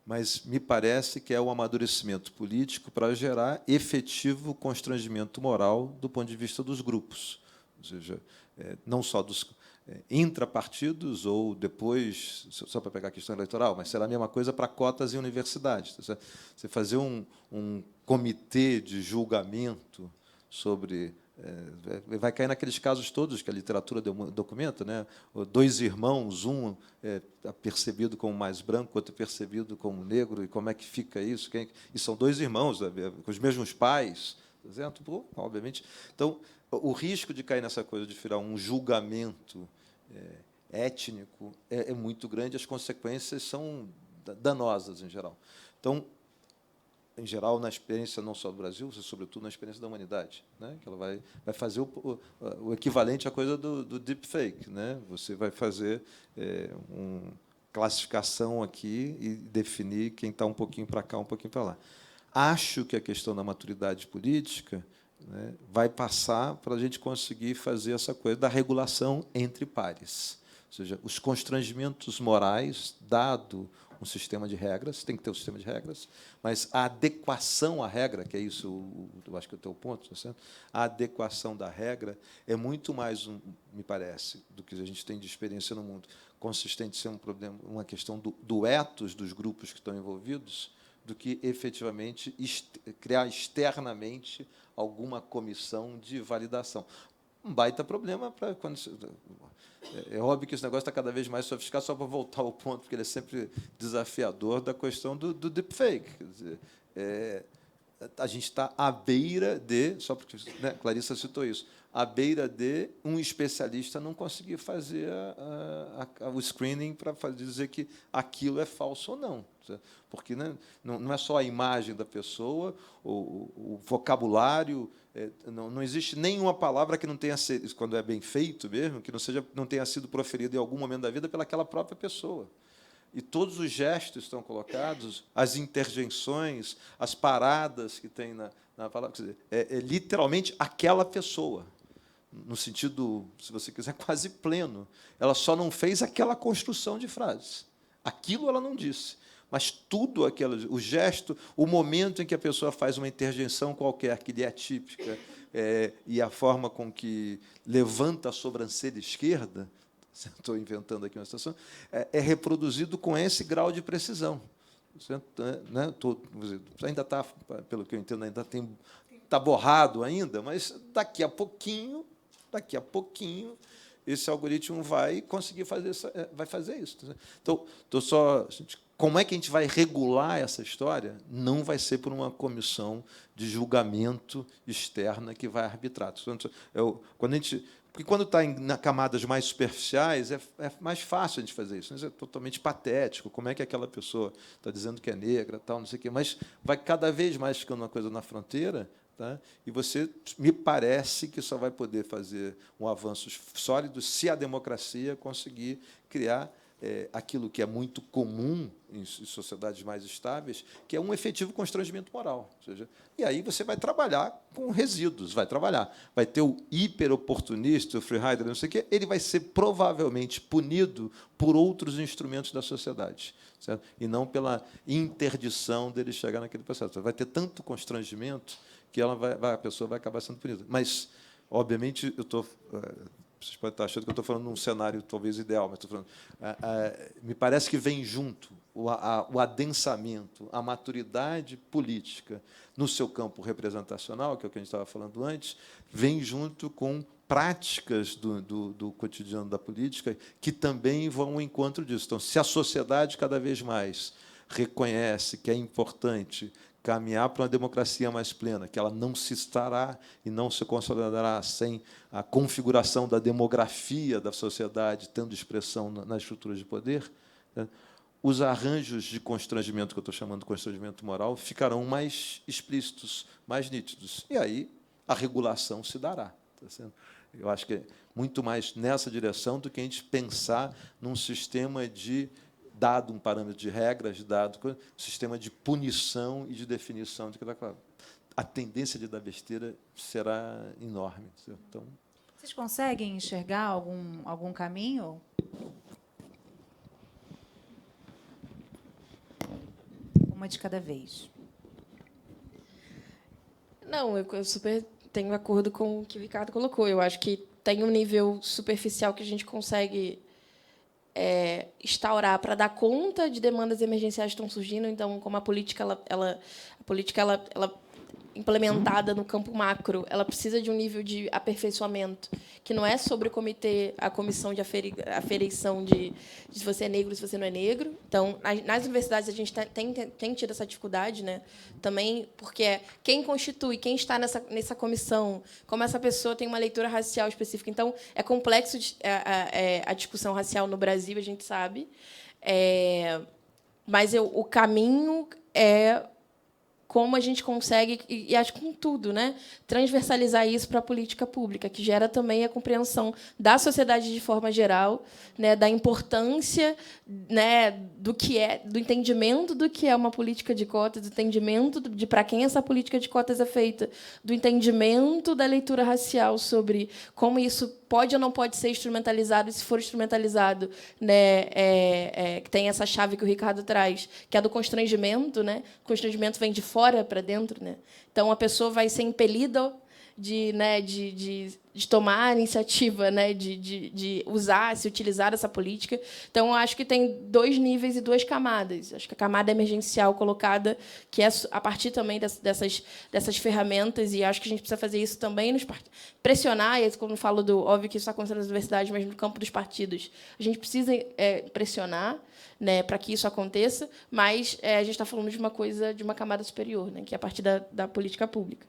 S5: Mas me parece que é o amadurecimento político para gerar efetivo constrangimento moral do ponto de vista dos grupos, ou seja, não só dos intrapartidos ou depois, só para pegar a questão eleitoral, mas será a mesma coisa para cotas em universidades. Você fazer um comitê de julgamento sobre... vai cair naqueles casos todos que a literatura documenta, né? Dois irmãos, um é percebido como mais branco, outro é percebido como negro, e como é que fica isso? E são dois irmãos, com os mesmos pais, certo? Obviamente. Então, o risco de cair nessa coisa de virar um julgamento étnico é muito grande, as consequências são danosas, em geral. Então, em geral, na experiência não só do Brasil, mas, sobretudo, na experiência da humanidade, né? Que ela vai fazer o equivalente à coisa do deepfake, né? Você vai fazer uma classificação aqui e definir quem está um pouquinho para cá, um pouquinho para lá. Acho que a questão da maturidade política, né, vai passar para a gente conseguir fazer essa coisa da regulação entre pares. Ou seja, os constrangimentos morais, dado um sistema de regras, tem que ter um sistema de regras, mas a adequação à regra, que é isso, eu acho que é o teu ponto, tá certo? A adequação da regra é muito mais, me parece, do que a gente tem de experiência no mundo, consistente em ser um problema, uma questão do ethos dos grupos que estão envolvidos, do que, efetivamente, criar externamente alguma comissão de validação. Um baita problema para quando... É óbvio que esse negócio está cada vez mais sofisticado, só para voltar ao ponto, porque ele é sempre desafiador, da questão do deepfake. Quer dizer, a gente está à beira de, só porque, né, Clarissa citou isso, à beira de um especialista não conseguir fazer o screening para dizer que aquilo é falso ou não. Porque, né, não é só a imagem da pessoa, o vocabulário, não existe nenhuma palavra que não tenha sido, quando é bem feito mesmo, que não tenha sido proferida em algum momento da vida pelaquela própria pessoa. E todos os gestos estão colocados, as interjeições, as paradas que tem na palavra, quer dizer, é literalmente aquela pessoa, no sentido, se você quiser, quase pleno. Ela só não fez aquela construção de frases. Aquilo ela não disse. Mas tudo aquilo, o gesto, o momento em que a pessoa faz uma interjeição qualquer que lhe é típica, e a forma com que levanta a sobrancelha esquerda, estou inventando aqui uma situação, é reproduzido com esse grau de precisão. Né? Ainda está, pelo que eu entendo, ainda está borrado ainda, mas daqui a pouquinho, esse algoritmo vai conseguir fazer isso. Então, como é que a gente vai regular essa história? Não vai ser por uma comissão de julgamento externa que vai arbitrar. Porque, quando está em camadas mais superficiais, é mais fácil a gente fazer isso. É totalmente patético. Como é que aquela pessoa está dizendo que é negra, tal, não sei o quê. Mas vai cada vez mais ficando uma coisa na fronteira, tá? E você, me parece que só vai poder fazer um avanço sólido se a democracia conseguir criar aquilo que é muito comum em sociedades mais estáveis, que é um efetivo constrangimento moral. Ou seja, e aí você vai trabalhar com resíduos, vai ter o hiperoportunista, o freerider, não sei o quê, ele vai ser provavelmente punido por outros instrumentos da sociedade, certo? E não pela interdição dele chegar naquele processo. Vai ter tanto constrangimento que a pessoa vai acabar sendo punida. Mas, obviamente, eu estou vocês podem estar achando que eu estou falando num cenário talvez ideal, mas estou falando, me parece que vem junto o adensamento, a maturidade política no seu campo representacional, que é o que a gente estava falando antes, vem junto com práticas do cotidiano da política que também vão ao encontro disso. Então, se a sociedade cada vez mais reconhece que é importante caminhar para uma democracia mais plena, que ela não se estará e não se consolidará sem a configuração da demografia da sociedade, tendo expressão nas estruturas de poder, né, os arranjos de constrangimento, que eu estou chamando de constrangimento moral, ficarão mais explícitos, mais nítidos. E aí a regulação se dará. Tá certo? Eu acho que é muito mais nessa direção do que a gente pensar num sistema de, dado um parâmetro de regras, dado um sistema de punição e de definição de que a tendência de dar besteira será enorme. Certo? Então,
S3: vocês conseguem enxergar algum caminho? Uma de cada vez.
S4: Não, eu super tenho acordo com o que o Ricardo colocou. Eu acho que tem um nível superficial que a gente consegue instaurar para dar conta de demandas emergenciais que estão surgindo. Então, como a política implementada no campo macro, ela precisa de um nível de aperfeiçoamento que não é sobre a comissão de aferição de se você é negro, se você não é negro. Então, nas universidades a gente tem tido essa dificuldade, né? Também porque quem constitui, quem está nessa comissão, como essa pessoa tem uma leitura racial específica. Então, é complexo a discussão racial no Brasil, a gente sabe. Mas o caminho é como a gente consegue, e acho que com tudo, né, transversalizar isso para a política pública, que gera também a compreensão da sociedade de forma geral, né, da importância, né, do entendimento do que é uma política de cotas, do entendimento de para quem essa política de cotas é feita, do entendimento da leitura racial sobre como isso pode ou não pode ser instrumentalizado, e se for instrumentalizado, né, que tem essa chave que o Ricardo traz, que é do constrangimento, né? O constrangimento vem de fora para dentro, né? Então a pessoa vai ser impelida de tomar a iniciativa, né, de se utilizar essa política. Então, eu acho que tem 2 níveis e 2 camadas. Acho que a camada emergencial colocada, que é a partir também dessas ferramentas, e acho que a gente precisa fazer isso também nos partidos. Pressionar, e como eu falo óbvio que isso está acontecendo nas universidades, mas no campo dos partidos, a gente precisa pressionar, né, para que isso aconteça, mas a gente está falando de uma coisa, de uma camada superior, né, que é a partir da política pública.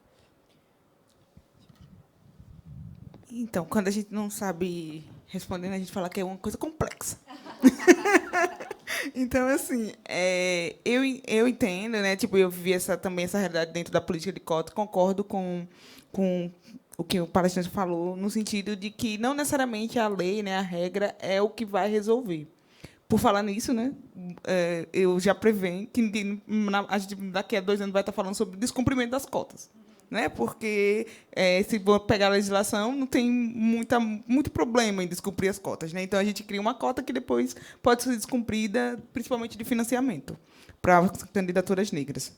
S6: Então, quando a gente não sabe responder, a gente fala que é uma coisa complexa. Então, assim, eu entendo, né? Tipo, eu vivi também essa realidade dentro da política de cota, concordo com o que o palestrante falou, no sentido de que não necessariamente a lei, né, a regra, é o que vai resolver. Por falar nisso, né, eu já prevenho que a gente daqui a 2 anos vai estar falando sobre o descumprimento das cotas. Né? Porque, se for pegar a legislação, não tem muito problema em descumprir as cotas. Né? Então, a gente cria uma cota que depois pode ser descumprida, principalmente de financiamento, para as candidaturas negras.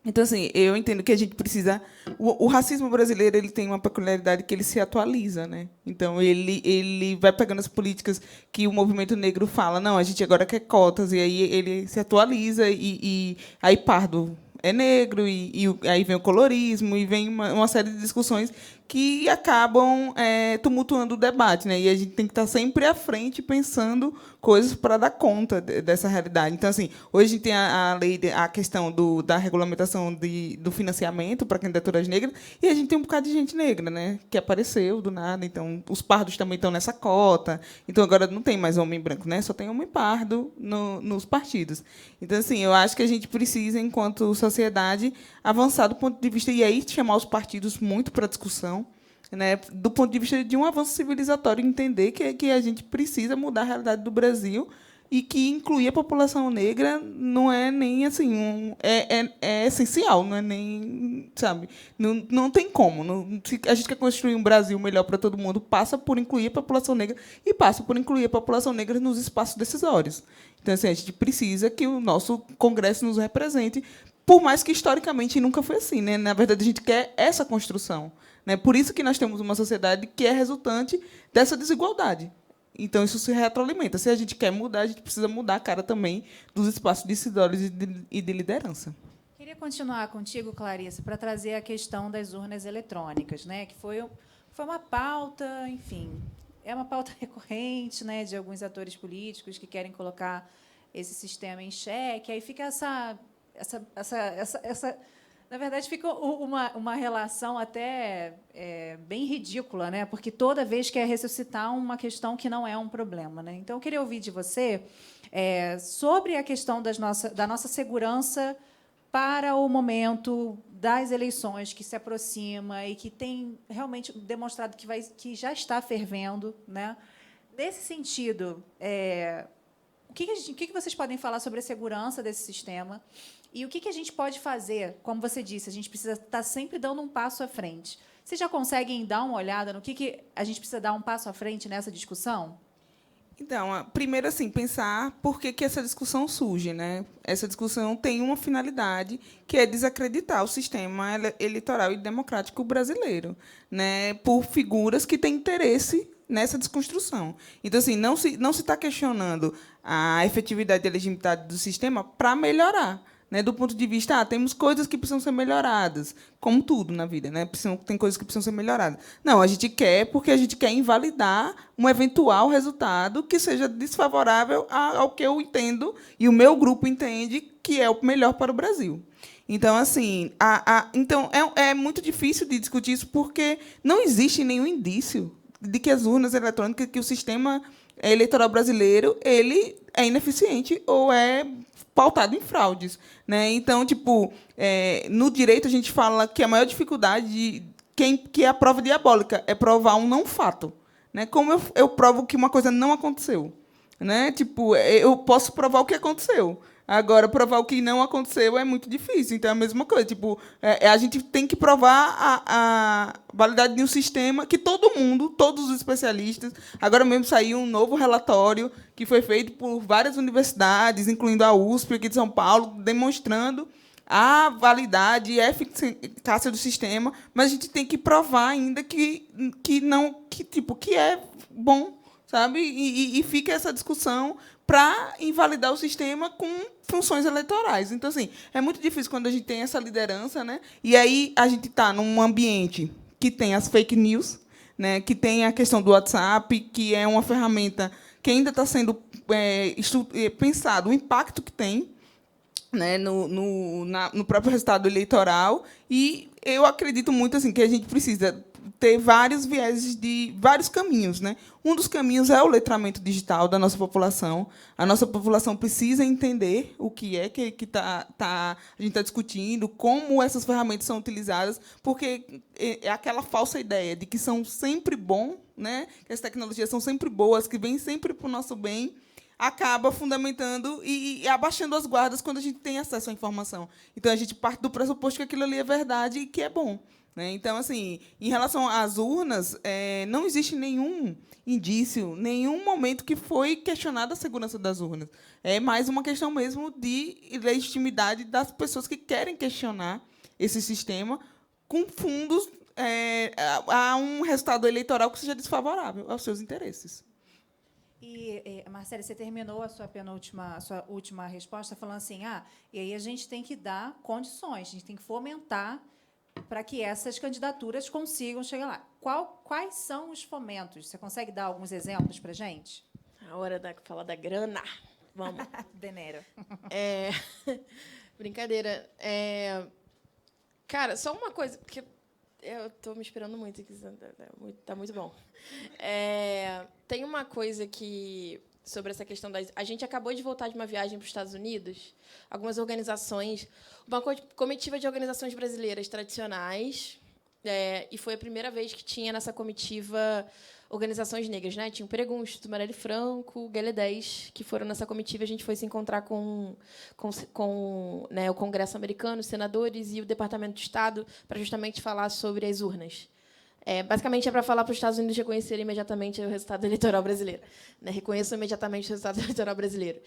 S6: Então, assim, eu entendo que a gente precisa... O racismo brasileiro ele tem uma peculiaridade que ele se atualiza. Né? Então, ele vai pegando as políticas que o movimento negro fala, não, a gente agora quer cotas, e aí ele se atualiza, e aí Pardo é negro, e aí vem o colorismo, e vem uma série de discussões que acabam tumultuando o debate. Né? E a gente tem que estar sempre à frente pensando coisas para dar conta dessa realidade. Então, assim, hoje a gente tem a lei, a questão da regulamentação do financiamento para candidaturas negras, e a gente tem um bocado de gente negra, né, que apareceu do nada. Então, os pardos também estão nessa cota. Então, agora não tem mais homem branco, né? Só tem homem pardo nos partidos. Então, assim, eu acho que a gente precisa, enquanto sociedade, avançar do ponto de vista, e aí chamar os partidos muito para discussão, né, do ponto de vista de um avanço civilizatório, entender que a gente precisa mudar a realidade do Brasil, e que incluir a população negra não é nem assim é essencial, não é nem, sabe, não tem como. Se a gente quer construir um Brasil melhor para todo mundo, passa por incluir a população negra, e passa por incluir a população negra nos espaços decisórios. Então, assim, a gente precisa que o nosso Congresso nos represente por mais que historicamente nunca foi assim, né? Na verdade, a gente quer essa construção, né? Por isso que nós temos uma sociedade que é resultante dessa desigualdade. Então, isso se retroalimenta. Se a gente quer mudar, a gente precisa mudar a cara também dos espaços decisórios e de liderança.
S3: Queria continuar contigo, Clarissa, para trazer a questão das urnas eletrônicas, né? Que foi uma pauta, enfim, é uma pauta recorrente, né, de alguns atores políticos que querem colocar esse sistema em xeque. Aí fica na verdade, fica uma relação até bem ridícula, né? Porque toda vez quer ressuscitar uma questão que não é um problema, né? Então, eu queria ouvir de você sobre a questão da nossa segurança para o momento das eleições que se aproxima e que tem realmente demonstrado que já está fervendo, né? Nesse sentido, o que vocês podem falar sobre a segurança desse sistema e o que a gente pode fazer? Como você disse, a gente precisa estar sempre dando um passo à frente. Vocês já conseguem dar uma olhada no que a gente precisa dar um passo à frente nessa discussão?
S6: Então, primeiro, assim, pensar por que essa discussão surge, né? Essa discussão tem uma finalidade, que é desacreditar o sistema eleitoral e democrático brasileiro, né? Por figuras que têm interesse nessa desconstrução. Então, assim, não se está questionando a efetividade e a legitimidade do sistema para melhorar, né, do ponto de vista, temos coisas que precisam ser melhoradas, como tudo na vida, né? Tem coisas que precisam ser melhoradas. Não, a gente quer porque a gente quer invalidar um eventual resultado que seja desfavorável ao que eu entendo e o meu grupo entende que é o melhor para o Brasil. Então, assim, então é muito difícil de discutir isso porque não existe nenhum indício de que as urnas eletrônicas, que o sistema eleitoral brasileiro, ele é ineficiente ou é pautado em fraudes, né? Então, tipo, no direito a gente fala que a maior dificuldade que é a prova diabólica é provar um não fato, né? Como eu provo que uma coisa não aconteceu, né? Tipo, eu posso provar o que aconteceu. Agora, provar o que não aconteceu é muito difícil. Então, é a mesma coisa. Tipo, a gente tem que provar a validade de um sistema que todos os especialistas... Agora mesmo saiu um novo relatório que foi feito por várias universidades, incluindo a USP aqui de São Paulo, demonstrando a validade e a eficácia do sistema, mas a gente tem que provar ainda que é bom, sabe? E fica essa discussão para invalidar o sistema com funções eleitorais. Então, assim, é muito difícil quando a gente tem essa liderança, né? E aí a gente está num ambiente que tem as fake news, né? Que tem a questão do WhatsApp, que é uma ferramenta que ainda está sendo pensado o impacto que tem, né, no próprio resultado eleitoral. E eu acredito muito assim que a gente precisa ter vários vieses de vários caminhos, né? Um dos caminhos é o letramento digital da nossa população. A nossa população precisa entender o que é que a gente está discutindo, como essas ferramentas são utilizadas, porque é aquela falsa ideia de que são sempre bom, né? Que as tecnologias são sempre boas, que vêm sempre para o nosso bem, acaba fundamentando e abaixando as guardas quando a gente tem acesso à informação. Então, a gente parte do pressuposto que aquilo ali é verdade e que é bom, né? Então, assim, em relação às urnas, não existe nenhum indício, nenhum momento que foi questionada a segurança das urnas. É mais uma questão mesmo de legitimidade das pessoas que querem questionar esse sistema com fundos a um resultado eleitoral que seja desfavorável aos seus interesses.
S3: E, Marcela, você terminou a sua última resposta falando assim, e aí a gente tem que dar condições, a gente tem que fomentar para que essas candidaturas consigam chegar lá. Quais são os fomentos? Você consegue dar alguns exemplos para a gente?
S4: A hora de falar da grana. Vamos.
S3: Dinheiro.
S4: Brincadeira. Cara, só uma coisa, porque eu estou me esperando muito aqui. Está muito bom. Tem uma coisa que... sobre essa questão das... A gente acabou de voltar de uma viagem para os Estados Unidos. Algumas organizações... Uma comitiva de organizações brasileiras tradicionais. E foi a primeira vez que tinha nessa comitiva organizações negras, né? Tinha o Pregum, o Instituto Marielle Franco, o GL10, que foram nessa comitiva. A gente foi se encontrar com né, o Congresso americano, os senadores e o Departamento de Estado para justamente falar sobre as urnas. Basicamente, é para falar para os Estados Unidos reconhecerem imediatamente o resultado eleitoral brasileiro. Né? Reconheçam imediatamente o resultado eleitoral brasileiro.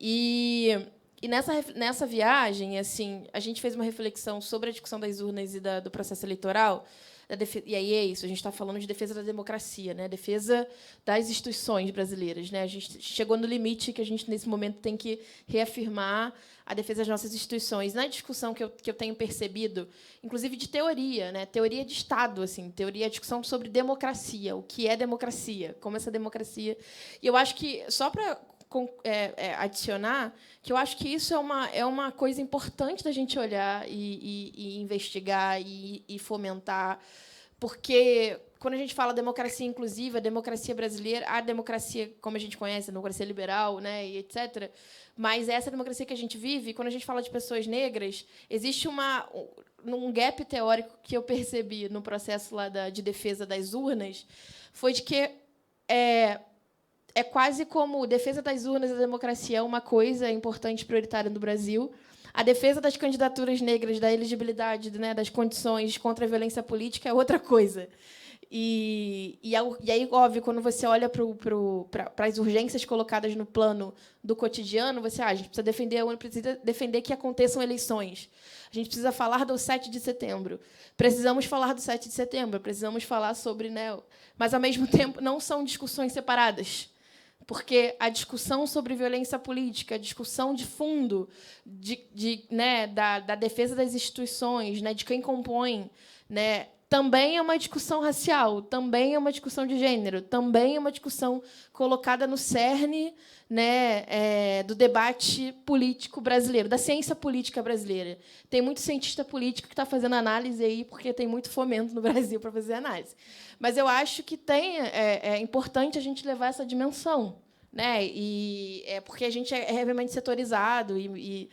S4: E E nessa viagem, assim, a gente fez uma reflexão sobre a discussão das urnas e do processo eleitoral. E aí é isso, a gente está falando de defesa da democracia, né? Defesa das instituições brasileiras. Né? A gente chegou no limite que a gente, nesse momento, tem que reafirmar a defesa das nossas instituições. Na discussão que eu tenho percebido, inclusive de teoria, né? Teoria de Estado, assim, teoria, discussão sobre democracia, o que é democracia, como essa democracia. E eu acho que, só para adicionar, que eu acho que isso é uma coisa importante da gente olhar e investigar e fomentar, porque quando a gente fala democracia inclusiva, a democracia brasileira, a democracia como a gente conhece, a democracia liberal, né, e etc., mas essa democracia que a gente vive, quando a gente fala de pessoas negras, existe um gap teórico que eu percebi no processo lá de defesa das urnas, foi de que é quase como defesa das urnas e da democracia é uma coisa importante, prioritária no Brasil. A defesa das candidaturas negras, da elegibilidade, né, das condições contra a violência política é outra coisa. E aí, óbvio, quando você olha para as urgências colocadas no plano do cotidiano, a gente precisa defender que aconteçam eleições. A gente precisa falar do 7 de setembro. Precisamos falar do 7 de setembro, precisamos falar sobre... Né, mas, ao mesmo tempo, não são discussões separadas. Porque a discussão sobre violência política, a discussão de fundo né, da defesa das instituições, né, de quem compõe, né, também é uma discussão racial, também é uma discussão de gênero, também é uma discussão colocada no cerne, né, do debate político brasileiro, da ciência política brasileira. Tem muito cientista político que está fazendo análise aí, porque tem muito fomento no Brasil para fazer análise. Mas eu acho que é importante a gente levar essa dimensão, né? Porque a gente é realmente setorizado e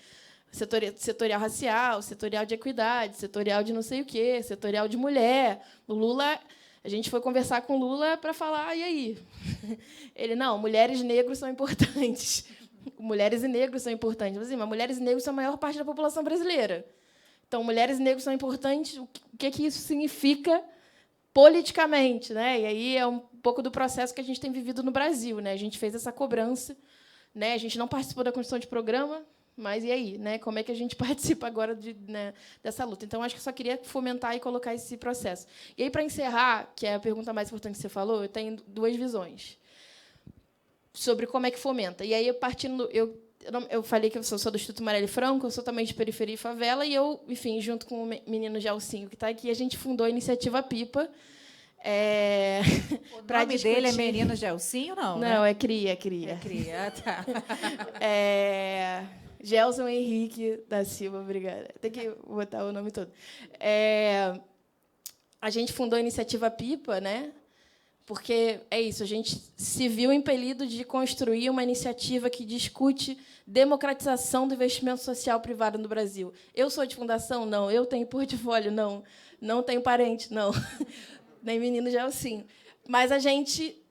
S4: setorial racial, setorial de equidade, setorial de não sei o quê, setorial de mulher. O Lula, a gente foi conversar com o Lula para falar, e aí? Ele, não, mulheres negros são importantes. Mulheres e negros são importantes. Mas mulheres e negros são a maior parte da população brasileira. Então, mulheres e negros são importantes. O que isso significa politicamente, né? E aí é um pouco do processo que a gente tem vivido no Brasil, né? A gente fez essa cobrança, né? A gente não participou da construção de programa, mas e aí, né? Como é que a gente participa agora dessa luta? Então, acho que eu só queria fomentar e colocar esse processo. E aí, para encerrar, que é a pergunta mais importante que você falou, eu tenho duas visões sobre como é que fomenta. E aí, eu falei que eu sou do Instituto Marielle Franco, eu sou também de periferia e favela, e eu, enfim, junto com o menino Gelsinho, que está aqui, a gente fundou a Iniciativa Pipa.
S3: O nome dele é Menino Gelsinho, não?
S4: Não,
S3: né?
S4: é Cria.
S3: É Cria, tá.
S4: Gelson Henrique da Silva, obrigada. Tem que botar o nome todo. A gente fundou a Iniciativa Pipa, né? Porque é isso, a gente se viu impelido de construir uma iniciativa que discute democratização do investimento social privado no Brasil. Eu sou de fundação? Não. Eu tenho portfólio? Não. Não tenho parente? Não. Nem menino Gelsinho. Mas a gente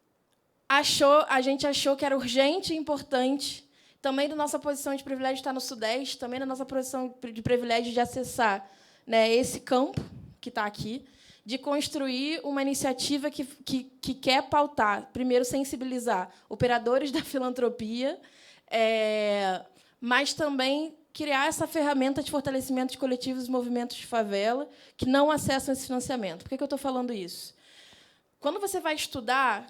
S4: achou que era urgente e importante, também da nossa posição de privilégio de estar no Sudeste, também da nossa posição de privilégio de acessar, né, esse campo que está aqui, de construir uma iniciativa que quer pautar, primeiro, sensibilizar operadores da filantropia, mas também criar essa ferramenta de fortalecimento de coletivos e movimentos de favela que não acessam esse financiamento. Por que eu estou falando isso? Quando você vai estudar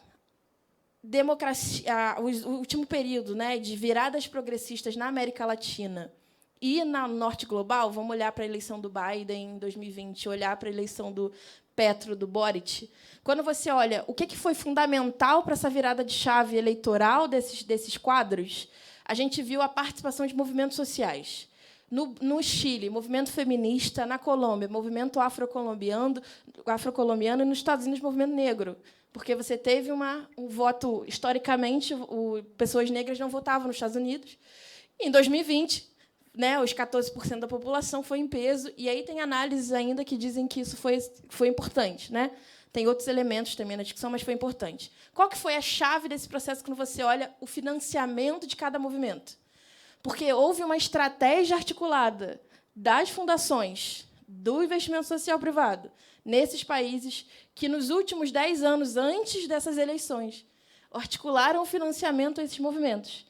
S4: democracia, o último período, né, de viradas progressistas na América Latina e no Norte Global, vamos olhar para a eleição do Biden em 2020, olhar para a eleição do Petro, do Boric. Quando você olha o que foi fundamental para essa virada de chave eleitoral desses quadros, a gente viu a participação de movimentos sociais. No Chile, movimento feminista; na Colômbia, movimento afrocolombiano, e nos Estados Unidos, movimento negro. Porque você teve um voto, historicamente, pessoas negras não votavam nos Estados Unidos. E, em 2020, né, os 14% da população foi em peso. E aí tem análises ainda que dizem que isso foi importante, né? Tem outros elementos também na discussão, mas foi importante. Qual que foi a chave desse processo quando você olha o financiamento de cada movimento? Porque houve uma estratégia articulada das fundações, do investimento social privado, nesses países que, nos últimos 10 anos, antes dessas eleições, articularam o financiamento a esses movimentos.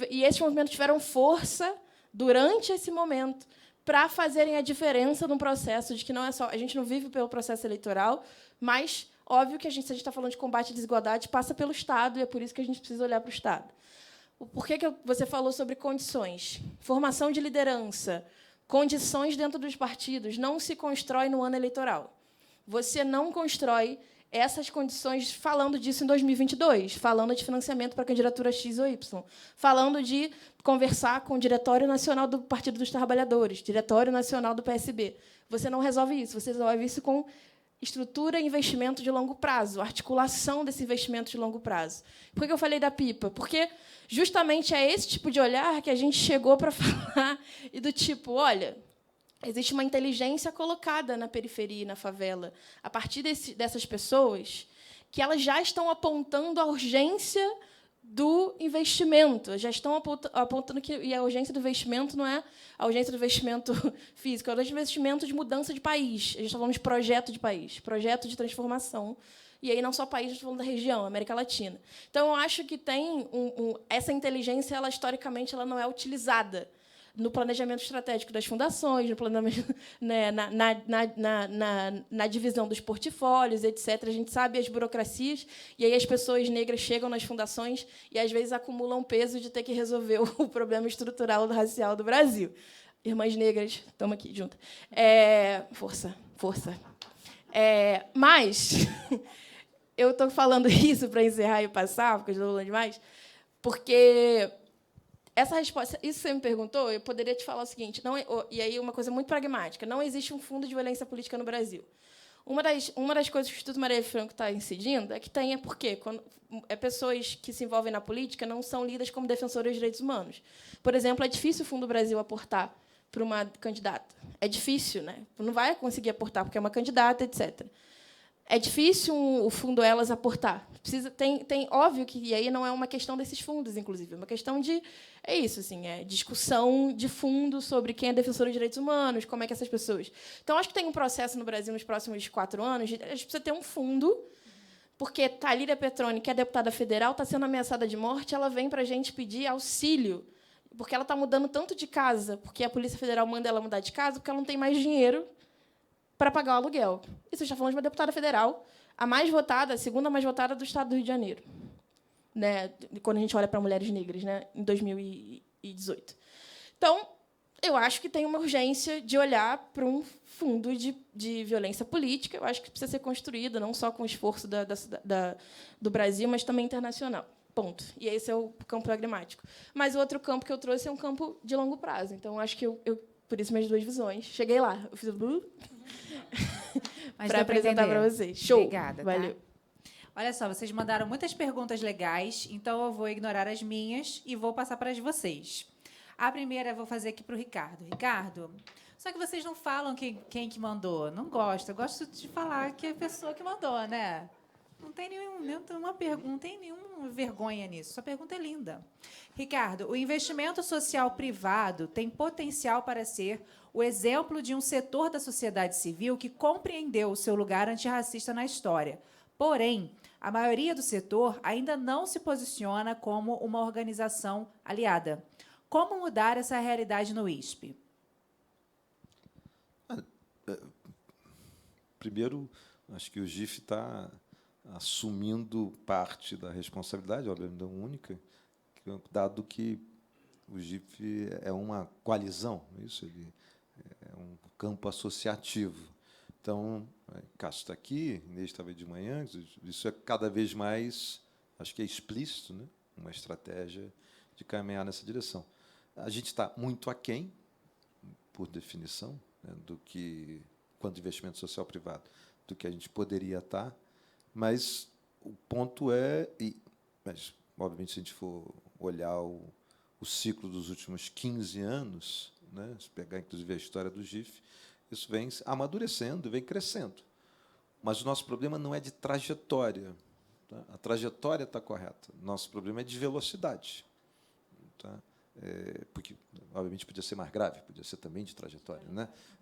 S4: E esses movimentos tiveram força, durante esse momento, para fazerem a diferença no processo de que não é só... A gente não vive pelo processo eleitoral, mas, óbvio que se a gente está falando de combate à desigualdade, passa pelo Estado, e é por isso que a gente precisa olhar para o Estado. Por que você falou sobre condições? Formação de liderança, condições dentro dos partidos, não se constrói no ano eleitoral. Você não constrói essas condições falando disso em 2022, falando de financiamento para a candidatura X ou Y, falando de conversar com o Diretório Nacional do Partido dos Trabalhadores, Diretório Nacional do PSB. Você não resolve isso, você resolve isso com estrutura e investimento de longo prazo, articulação desse investimento de longo prazo. Por que eu falei da pipa? Porque justamente é esse tipo de olhar que a gente chegou para falar e do tipo, olha, existe uma inteligência colocada na periferia e na favela, a partir dessas pessoas, que elas já estão apontando a urgência do investimento, já estão apontando que e a urgência do investimento não é a urgência do investimento físico, é a urgência do investimento de mudança de país. A gente está falando de projeto de país, projeto de transformação. E aí não só país, a gente está falando da região, América Latina. Então, eu acho que tem essa inteligência, ela historicamente, ela não é utilizada no planejamento estratégico das fundações, no planejamento, né, na divisão dos portfólios, etc. A gente sabe as burocracias, e aí as pessoas negras chegam nas fundações e, às vezes, acumulam peso de ter que resolver o problema estrutural racial do Brasil. Irmãs negras, estamos aqui juntas. Força, força. Mas eu estou falando isso para encerrar e passar, porque eu estou falando demais, porque... Essa resposta, isso que você me perguntou, eu poderia te falar o seguinte, e aí uma coisa muito pragmática, não existe um fundo de violência política no Brasil. Uma das coisas que o Instituto Marielle Franco está incidindo é que tenha, porque pessoas que se envolvem na política não são lidas como defensoras de direitos humanos. Por exemplo, é difícil o Fundo Brasil aportar para uma candidata. É difícil, né? Não vai conseguir aportar porque é uma candidata, etc. É difícil o Fundo Elas aportar. Tem óbvio que e aí não é uma questão desses fundos, inclusive, é uma questão de isso, assim, discussão de fundo sobre quem é defensor de direitos humanos, como é que essas pessoas. Então, acho que tem um processo no Brasil nos próximos 4 anos. A gente precisa ter um fundo, porque Thalíria Petroni, que é deputada federal, está sendo ameaçada de morte. Ela vem para a gente pedir auxílio, porque ela está mudando tanto de casa, porque a Polícia Federal manda ela mudar de casa, porque ela não tem mais dinheiro para pagar o aluguel. Isso está falando de uma deputada federal, a mais votada, a segunda mais votada do Estado do Rio de Janeiro, né? Quando a gente olha para mulheres negras, né? Em 2018. Então, eu acho que tem uma urgência de olhar para um fundo de violência política. Eu acho que precisa ser construído, não só com o esforço do Brasil, mas também internacional. Ponto. E esse é o campo pragmático. Mas o outro campo que eu trouxe é um campo de longo prazo. Então, acho que por isso, minhas 2 visões. Cheguei lá. Eu fiz para apresentar para vocês. Show.
S3: Obrigada.
S4: Valeu.
S3: Tá? Olha só, vocês mandaram muitas perguntas legais, então eu vou ignorar as minhas e vou passar para as de vocês. A primeira eu vou fazer aqui para o Ricardo. Ricardo, só que vocês não falam quem que mandou. Não gosto. Eu gosto de falar que é a pessoa que mandou, né? Não tem nenhuma vergonha nisso. Sua pergunta é linda. Ricardo, o investimento social privado tem potencial para ser o exemplo de um setor da sociedade civil que compreendeu o seu lugar antirracista na história. Porém, a maioria do setor ainda não se posiciona como uma organização aliada. Como mudar essa realidade no ISP?
S5: Primeiro, acho que o GIF está assumindo parte da responsabilidade, obviamente não única, dado que o GIF é uma coalizão, isso, ele é um campo associativo. Então, Cássio está aqui, Inês estava de manhã, isso é cada vez mais, acho que é explícito, né? Uma estratégia de caminhar nessa direção. A gente está muito aquém, por definição, né, do que, quanto investimento social privado, do que a gente poderia estar, mas o ponto mas, obviamente, se a gente for olhar o ciclo dos últimos 15 anos, né, se pegar, inclusive, a história do GIF, isso vem amadurecendo, vem crescendo. Mas o nosso problema não é de trajetória. Tá? A trajetória está correta. Nosso problema é de velocidade. Tá? Porque, obviamente, podia ser mais grave, podia ser também de trajetória,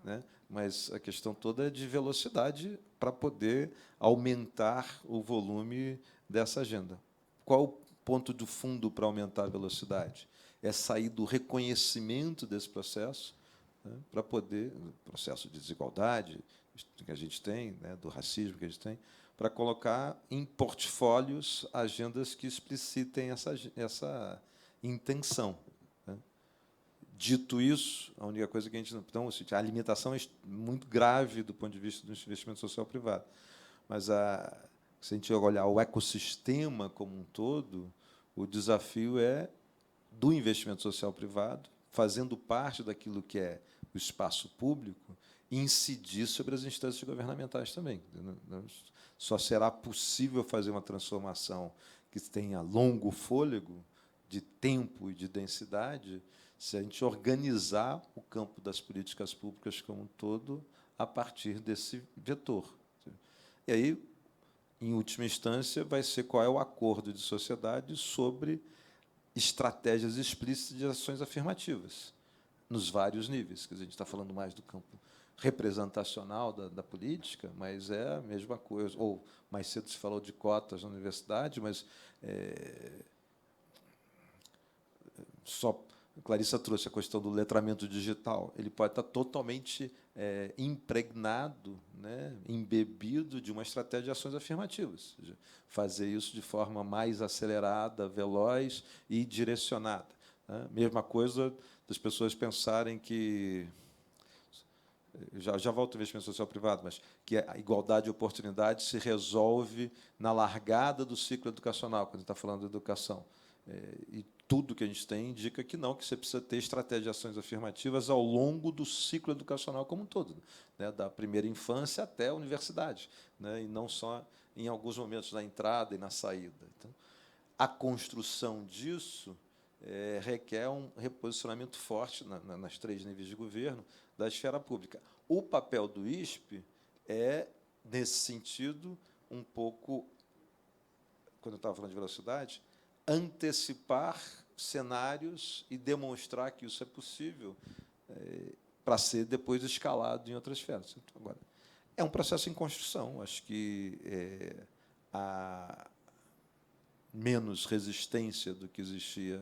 S5: né? Mas a questão toda é de velocidade para poder aumentar o volume dessa agenda. Qual o ponto do fundo para aumentar a velocidade? é sair do reconhecimento desse processo, né, para poder, processo de desigualdade que a gente tem, né, do racismo que a gente tem, para colocar em portfólios agendas que explicitem essa intenção. Né. Dito isso, a única coisa que a gente não... Então, a limitação é muito grave do ponto de vista do investimento social privado. Mas, se a gente olhar o ecossistema como um todo, o desafio é do investimento social privado, fazendo parte daquilo que é o espaço público, incidir sobre as instâncias governamentais também. Só será possível fazer uma transformação que tenha longo fôlego de tempo e de densidade se a gente organizar o campo das políticas públicas como um todo a partir desse vetor. E aí, em última instância, vai ser qual é o acordo de sociedade sobre estratégias explícitas de ações afirmativas, nos vários níveis. Quer dizer, a gente está falando mais do campo representacional da política, mas é a mesma coisa. Ou, mais cedo se falou de cotas na universidade, mas só Clarissa trouxe a questão do letramento digital. Ele pode estar totalmente impregnado, né, embebido de uma estratégia de ações afirmativas. Ou seja, fazer isso de forma mais acelerada, veloz e direcionada. Né? Mesma coisa das pessoas pensarem que... Já volto ao investimento social privado, mas que a igualdade de oportunidade se resolve na largada do ciclo educacional, quando a gente está falando de educação. E tudo que a gente tem indica que não, que você precisa ter estratégias de ações afirmativas ao longo do ciclo educacional como um todo, né, da primeira infância até a universidade, né, e não só em alguns momentos na entrada e na saída. Então, a construção disso requer um reposicionamento forte nas 3 níveis de governo da esfera pública. O papel do ISP é, nesse sentido, um pouco, quando eu estava falando de velocidade, antecipar cenários e demonstrar que isso é possível para ser depois escalado em outras esferas. Então, agora, é um processo em construção. Acho que há menos resistência do que existia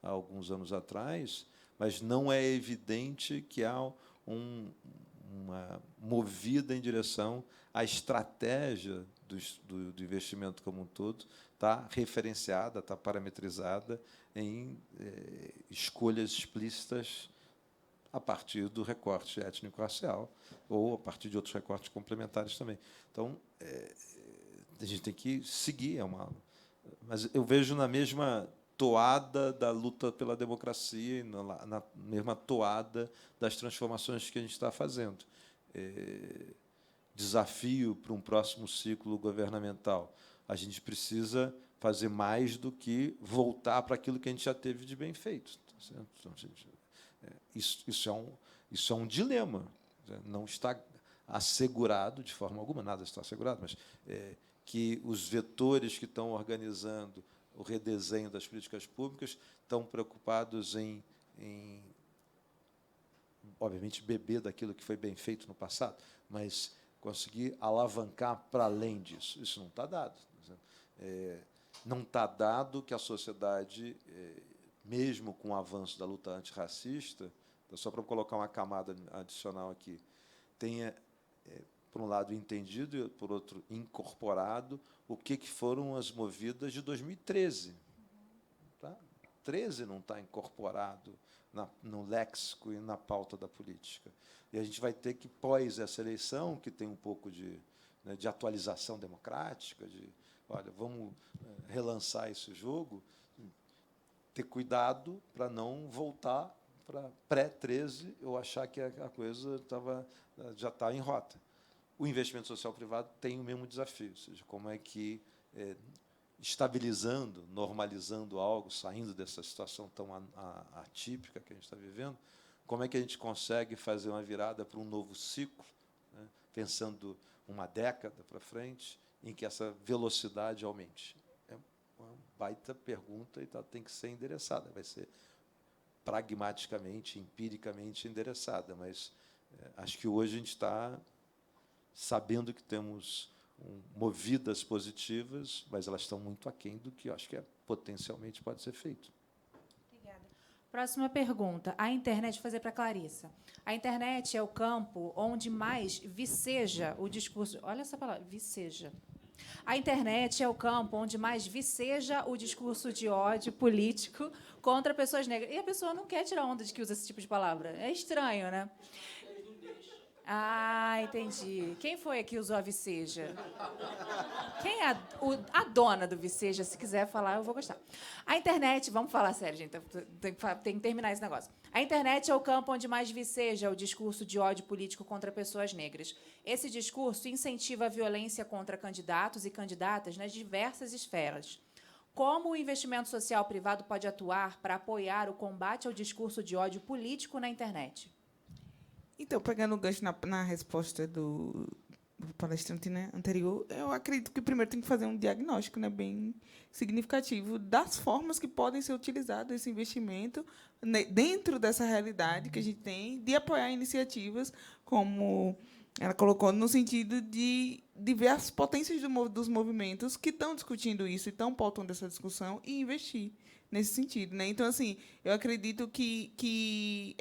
S5: há alguns anos atrás, mas não é evidente que há uma movida em direção à estratégia do investimento como um todo, está referenciada, está parametrizada em escolhas explícitas a partir do recorte étnico-racial ou a partir de outros recortes complementares também. Então, a gente tem que seguir. Mas eu vejo na mesma toada da luta pela democracia, na mesma toada das transformações que a gente está fazendo. Desafio para um próximo ciclo governamental. A gente precisa fazer mais do que voltar para aquilo que a gente já teve de bem feito. Tá certo? Então, isso é um dilema. Não está assegurado, de forma alguma, nada está assegurado, mas que os vetores que estão organizando o redesenho das políticas públicas estão preocupados em obviamente, beber daquilo que foi bem feito no passado, mas conseguir alavancar para além disso. Isso não está dado. Não está dado que a sociedade, mesmo com o avanço da luta antirracista, só para colocar uma camada adicional aqui, tenha, por um lado, entendido e, por outro, incorporado o que foram as movidas de 2013. Tá? 13 não está incorporado no léxico e na pauta da política. E a gente vai ter que, pós essa eleição, que tem um pouco de atualização democrática, olha, vamos relançar esse jogo, ter cuidado para não voltar para pré-13 ou achar que a coisa já está em rota. O investimento social privado tem o mesmo desafio, ou seja, como é que, estabilizando, normalizando algo, saindo dessa situação tão atípica que a gente está vivendo, como é que a gente consegue fazer uma virada para um novo ciclo, né, pensando uma década para frente, em que essa velocidade aumente? É uma baita pergunta e tem que ser endereçada. Vai ser pragmaticamente, empiricamente endereçada, mas acho que hoje a gente está sabendo que temos movidas positivas, mas elas estão muito aquém do que eu acho que potencialmente pode ser feito.
S2: Obrigada.
S3: Próxima pergunta. A internet, vou fazer para a Clarissa. A internet é o campo onde mais viceja o discurso... Olha essa palavra, viceja. A internet é o campo onde mais viceja o discurso de ódio político contra pessoas negras. E a pessoa não quer tirar onda de que usa esse tipo de palavra. É estranho, né? Ah, entendi. Quem foi que usou a viceja? Quem é a dona do viceja? Se quiser falar, eu vou gostar. A internet... Vamos falar sério, gente. Tem que terminar esse negócio. A internet é o campo onde mais viceja o discurso de ódio político contra pessoas negras. Esse discurso incentiva a violência contra candidatos e candidatas nas diversas esferas. Como o investimento social privado pode atuar para apoiar o combate ao discurso de ódio político na internet?
S6: Então, pegando o gancho na resposta do palestrante, né, anterior, eu acredito que primeiro tem que fazer um diagnóstico, né, bem significativo das formas que podem ser utilizado esse investimento, né, dentro dessa realidade que a gente tem, de apoiar iniciativas, como ela colocou, no sentido de ver as potências dos movimentos que estão discutindo isso e estão pautando essa discussão e investir nesse sentido, né? Então, assim, eu acredito que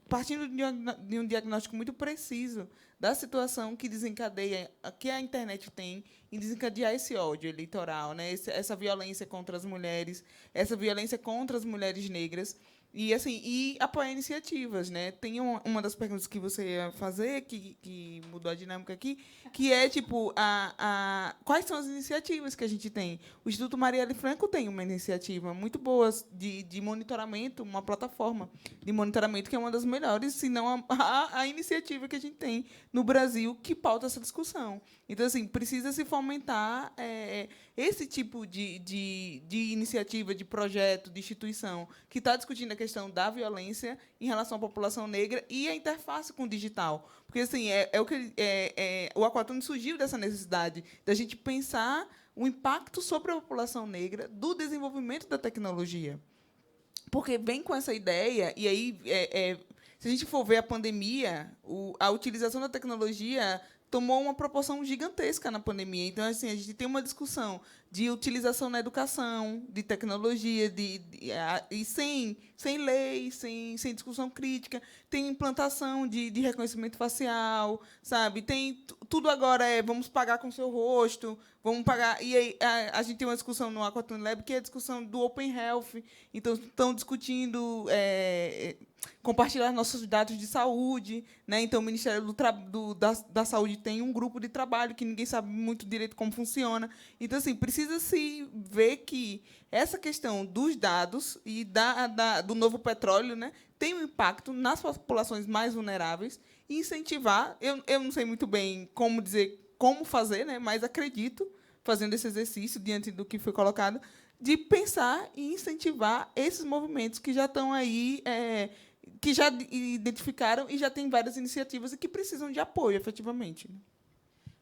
S6: partindo de um diagnóstico muito preciso da situação que desencadeia, que a internet tem em desencadear esse ódio eleitoral, né? Essa violência contra as mulheres, essa violência contra as mulheres negras, e apoiar iniciativas, né? Tem uma das perguntas que você ia fazer, que mudou a dinâmica aqui, que é, tipo, quais são as iniciativas que a gente tem? O Instituto Marielle Franco tem uma iniciativa muito boa de monitoramento, uma plataforma de monitoramento que é uma das melhores, se não a iniciativa que a gente tem no Brasil que pauta essa discussão. Então, assim, precisa se fomentar esse tipo de iniciativa, de projeto, de instituição que está discutindo a questão da violência em relação à população negra e a interface com o digital. Porque, assim, o Aquatone surgiu dessa necessidade da gente pensar o impacto sobre a população negra do desenvolvimento da tecnologia. Porque vem com essa ideia, e aí, se a gente for ver a pandemia, a utilização da tecnologia tomou uma proporção gigantesca na pandemia. Então, assim, a gente tem uma discussão de utilização na educação, de tecnologia, e sem lei, sem discussão crítica. Tem implantação de reconhecimento facial, sabe? Tem tudo agora vamos pagar com seu rosto, vamos pagar. E aí a gente tem uma discussão no Aquatone Lab que é a discussão do Open Health. Então, estão discutindo compartilhar nossos dados de saúde, né? Então, o Ministério da Saúde tem um grupo de trabalho que ninguém sabe muito direito como funciona. Então, assim, precisa-se ver que essa questão dos dados e do novo petróleo, né, tem um impacto nas populações mais vulneráveis e incentivar. Eu não sei muito bem como fazer, né, mas acredito, fazendo esse exercício diante do que foi colocado, de pensar e incentivar esses movimentos que já estão aí, que já identificaram e já têm várias iniciativas e que precisam de apoio, efetivamente.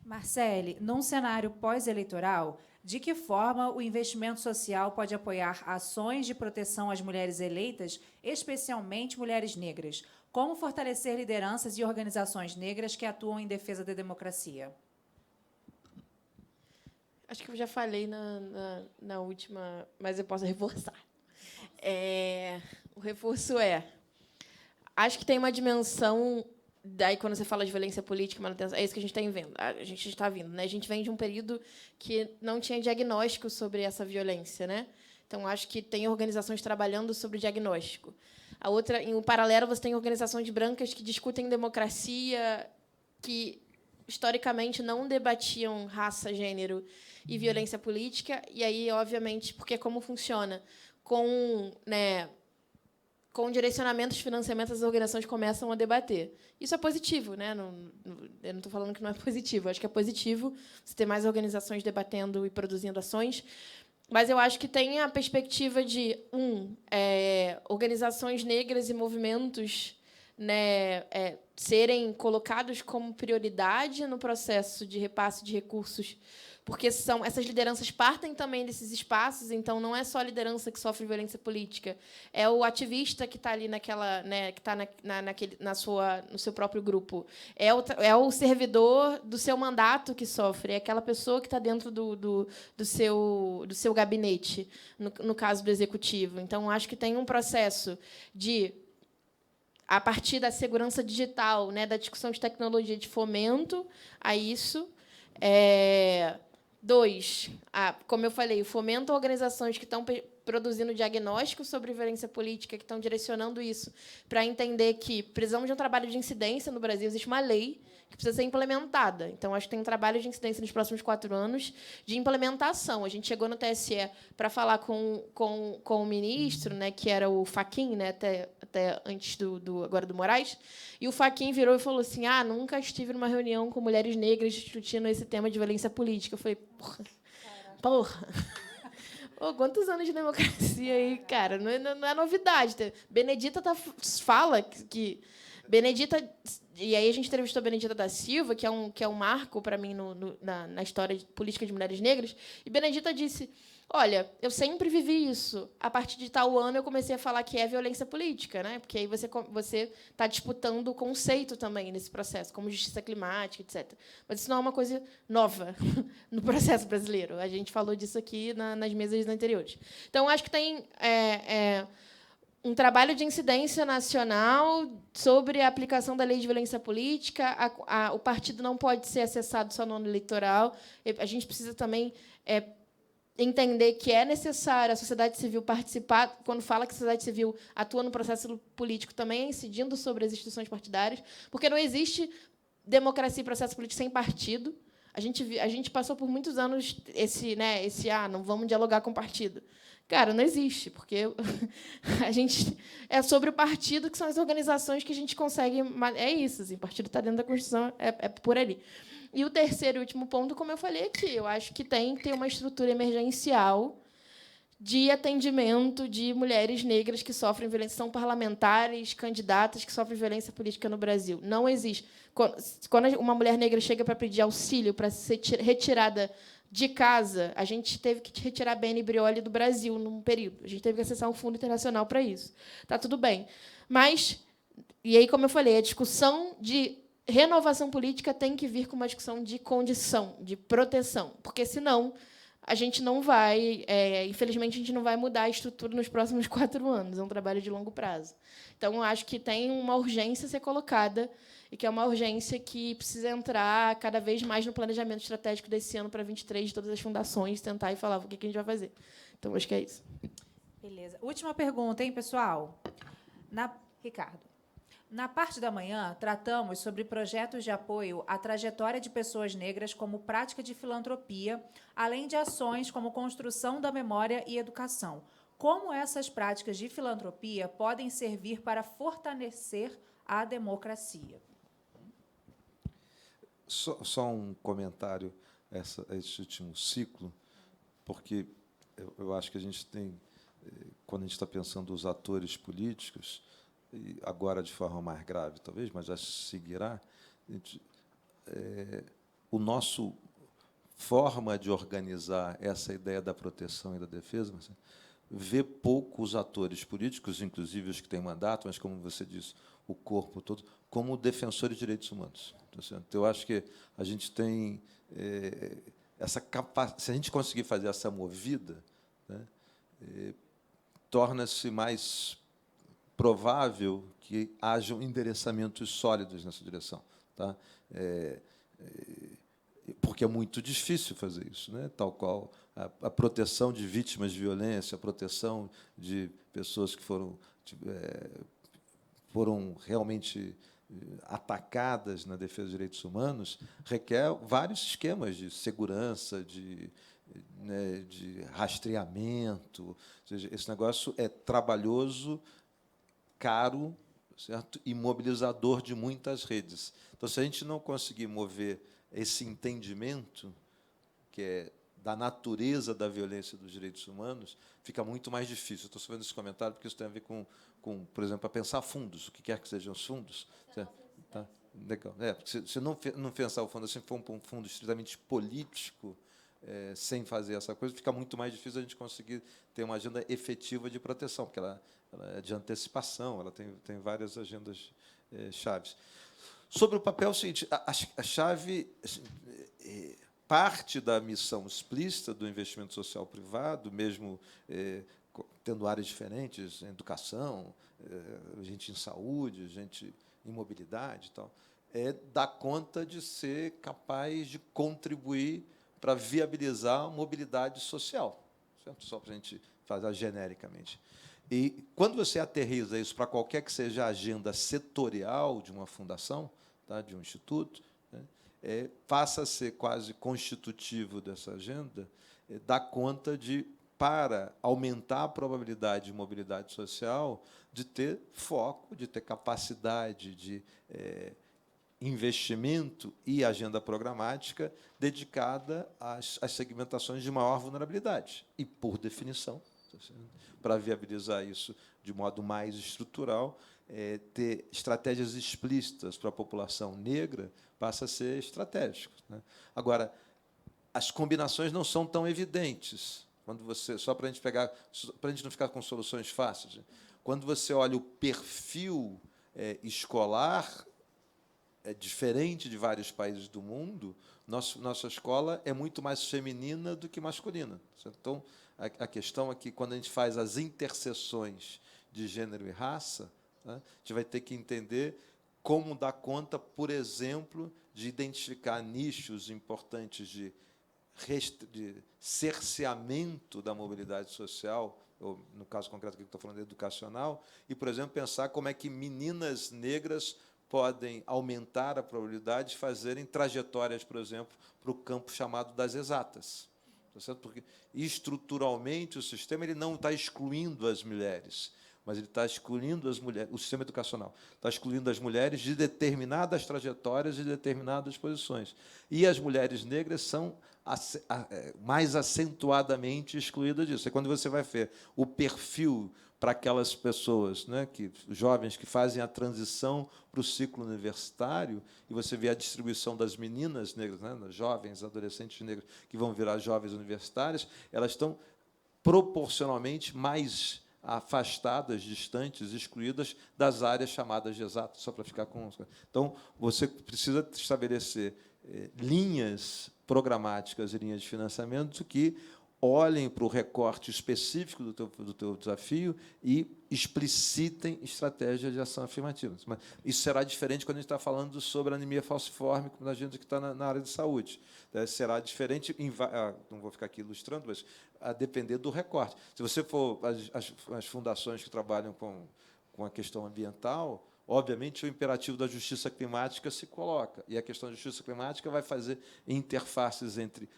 S3: Marcele, num cenário pós-eleitoral, de que forma o investimento social pode apoiar ações de proteção às mulheres eleitas, especialmente mulheres negras? Como fortalecer lideranças e organizações negras que atuam em defesa da democracia?
S4: Acho que eu já falei na última, mas eu posso reforçar. O reforço acho que tem uma dimensão. Daí, quando você fala de violência política, manutenção, é isso que a gente está vendo. A gente está vindo, né? A gente vem de um período que não tinha diagnóstico sobre essa violência, né? Então, acho que tem organizações trabalhando sobre o diagnóstico. A outra, em um paralelo, você tem organizações brancas que discutem democracia, que historicamente não debatiam raça, gênero e violência política. E aí, obviamente, porque como funciona com direcionamentos de financiamento, as organizações começam a debater. Isso é positivo, né? Eu não estou falando que não é positivo. Eu acho que é positivo você ter mais organizações debatendo e produzindo ações. Mas eu acho que tem a perspectiva de, organizações negras e movimentos, né, serem colocados como prioridade no processo de repasse de recursos porque essas lideranças partem também desses espaços, então não é só a liderança que sofre violência política, é o ativista que está ali naquela, né, que está no seu próprio grupo, é o servidor do seu mandato que sofre, é aquela pessoa que está dentro do seu gabinete, no caso do executivo. Então, acho que tem um processo de, a partir da segurança digital, né, da discussão de tecnologia, de fomento a isso. 2, como eu falei, o fomento a organizações que estão produzindo diagnósticos sobre violência política, que estão direcionando isso para entender que precisamos de um trabalho de incidência no Brasil. Existe uma lei que precisa ser implementada. Então, acho que tem um trabalho de incidência nos próximos 4 anos de implementação. A gente chegou no TSE para falar com o ministro, né, que era o Fachin, né, até antes agora do Moraes, e o Fachin virou e falou assim: nunca estive numa reunião com mulheres negras discutindo esse tema de violência política. Eu falei, porra. Oh, quantos anos de democracia aí, cara? Não é novidade. Benedita fala que Benedita, e aí a gente entrevistou a Benedita da Silva, que é um marco para mim na história política de mulheres negras, e Benedita disse: olha, eu sempre vivi isso. A partir de tal ano eu comecei a falar que é violência política, né? Porque aí você está disputando o conceito também nesse processo, como justiça climática, etc. Mas isso não é uma coisa nova no processo brasileiro. A gente falou disso aqui nas mesas anteriores. Então, acho que tem um trabalho de incidência nacional sobre a aplicação da lei de violência política. O partido não pode ser acessado só no ano eleitoral. A gente precisa também entender que é necessário a sociedade civil participar. Quando fala que a sociedade civil atua no processo político, também incidindo sobre as instituições partidárias, porque não existe democracia e processo político sem partido. A gente passou por muitos anos não vamos dialogar com o partido. Cara, não existe, porque é sobre o partido, que são as organizações que a gente consegue. É isso, assim, o partido está dentro da Constituição, é por ali. E o terceiro e último ponto, como eu falei aqui, eu acho que tem que ter uma estrutura emergencial de atendimento de mulheres negras que sofrem violência, são parlamentares, candidatas que sofrem violência política no Brasil. Não existe. Quando uma mulher negra chega para pedir auxílio, para ser retirada de casa, a gente teve que retirar a Beni Brioli do Brasil num período. A gente teve que acessar um fundo internacional para isso. Está tudo bem. Mas, e aí, como eu falei, a discussão de renovação política tem que vir com uma discussão de condição, de proteção, porque, senão, a gente não vai, infelizmente, a gente não vai mudar a estrutura nos próximos 4 anos. É um trabalho de longo prazo. Então, eu acho que tem uma urgência a ser colocada, e que é uma urgência que precisa entrar cada vez mais no planejamento estratégico desse ano para 23, de todas as fundações, tentar e falar o que a gente vai fazer. Então, acho que é isso.
S3: Beleza. Última pergunta, hein, pessoal? Ricardo. Na parte da manhã, tratamos sobre projetos de apoio à trajetória de pessoas negras como prática de filantropia, além de ações como construção da memória e educação. Como essas práticas de filantropia podem servir para fortalecer a democracia?
S5: Só um comentário a esse último ciclo, porque eu acho que a gente tem, quando a gente está pensando os atores políticos, e agora de forma mais grave, talvez, mas já seguirá, o nosso forma de organizar essa ideia da proteção e da defesa vê pouco os atores políticos, inclusive os que têm mandato, mas, como você disse, o corpo todo, como defensores de direitos humanos. Então, eu acho que a gente tem essa capacidade. Se a gente conseguir fazer essa movida, né, torna-se mais provável que hajam endereçamentos sólidos nessa direção, tá? Porque é muito difícil fazer isso, né? Tal qual a proteção de vítimas de violência, a proteção de pessoas que foram realmente atacadas na defesa dos direitos humanos, requer vários esquemas de segurança, de rastreamento. Ou seja, esse negócio é trabalhoso, caro, certo? E mobilizador de muitas redes. Então, se a gente não conseguir mover esse entendimento, que é da natureza da violência dos direitos humanos, fica muito mais difícil. Estou fazendo esse comentário porque isso tem a ver com, por exemplo, a pensar fundos, o que quer que sejam os fundos. Tá? Legal. Porque se não pensar o fundo assim, for um fundo estritamente político, sem fazer essa coisa, fica muito mais difícil a gente conseguir ter uma agenda efetiva de proteção, porque ela é de antecipação, ela tem várias agendas chaves. Sobre o papel, é o seguinte, a chave, assim, parte da missão explícita do investimento social privado, mesmo tendo áreas diferentes, educação, gente em saúde, gente em mobilidade e tal, é dar conta de ser capaz de contribuir para viabilizar a mobilidade social, certo? Só para a gente falar genericamente. E, quando você aterriza isso para qualquer que seja a agenda setorial de uma fundação, tá, de um instituto, né, passa a ser quase constitutivo dessa agenda, dá conta de, para aumentar a probabilidade de mobilidade social, de ter foco, de ter capacidade de investimento e agenda programática dedicada às segmentações de maior vulnerabilidade. E, por definição, para viabilizar isso de modo mais estrutural, ter estratégias explícitas para a população negra passa a ser estratégico, né? Agora, as combinações não são tão evidentes. Quando você, só para a gente não ficar com soluções fáceis, quando você olha o perfil escolar, é diferente de vários países do mundo, nossa escola é muito mais feminina do que masculina. Então, a questão é que, quando a gente faz as interseções de gênero e raça, né, a gente vai ter que entender como dar conta, por exemplo, de identificar nichos importantes de cerceamento da mobilidade social, ou, no caso concreto que eu estou falando, educacional, e, por exemplo, pensar como é que meninas negras podem aumentar a probabilidade de fazerem trajetórias, por exemplo, para o campo chamado das exatas. Tá certo? Porque, estruturalmente, o sistema ele não está excluindo as mulheres, mas ele está excluindo as mulheres, o sistema educacional está excluindo as mulheres de determinadas trajetórias e determinadas posições. E as mulheres negras são mais acentuadamente excluídas disso. É quando você vai ver o perfil para aquelas pessoas, né, jovens que fazem a transição para o ciclo universitário, e você vê a distribuição das meninas negras, né, jovens, adolescentes negras, que vão virar jovens universitárias, elas estão proporcionalmente mais afastadas, distantes, excluídas das áreas chamadas de exatas, só para ficar com... Então, você precisa estabelecer linhas programáticas e linhas de financiamento que olhem para o recorte específico do teu desafio e explicitem estratégias de ação afirmativa. Mas isso será diferente quando a gente está falando sobre anemia falciforme, como a gente que está na área de saúde. Será diferente, não vou ficar aqui ilustrando, mas a depender do recorte. Se você for as fundações que trabalham com a questão ambiental, obviamente, o imperativo da justiça climática se coloca, e a questão da justiça climática vai fazer interfaces entre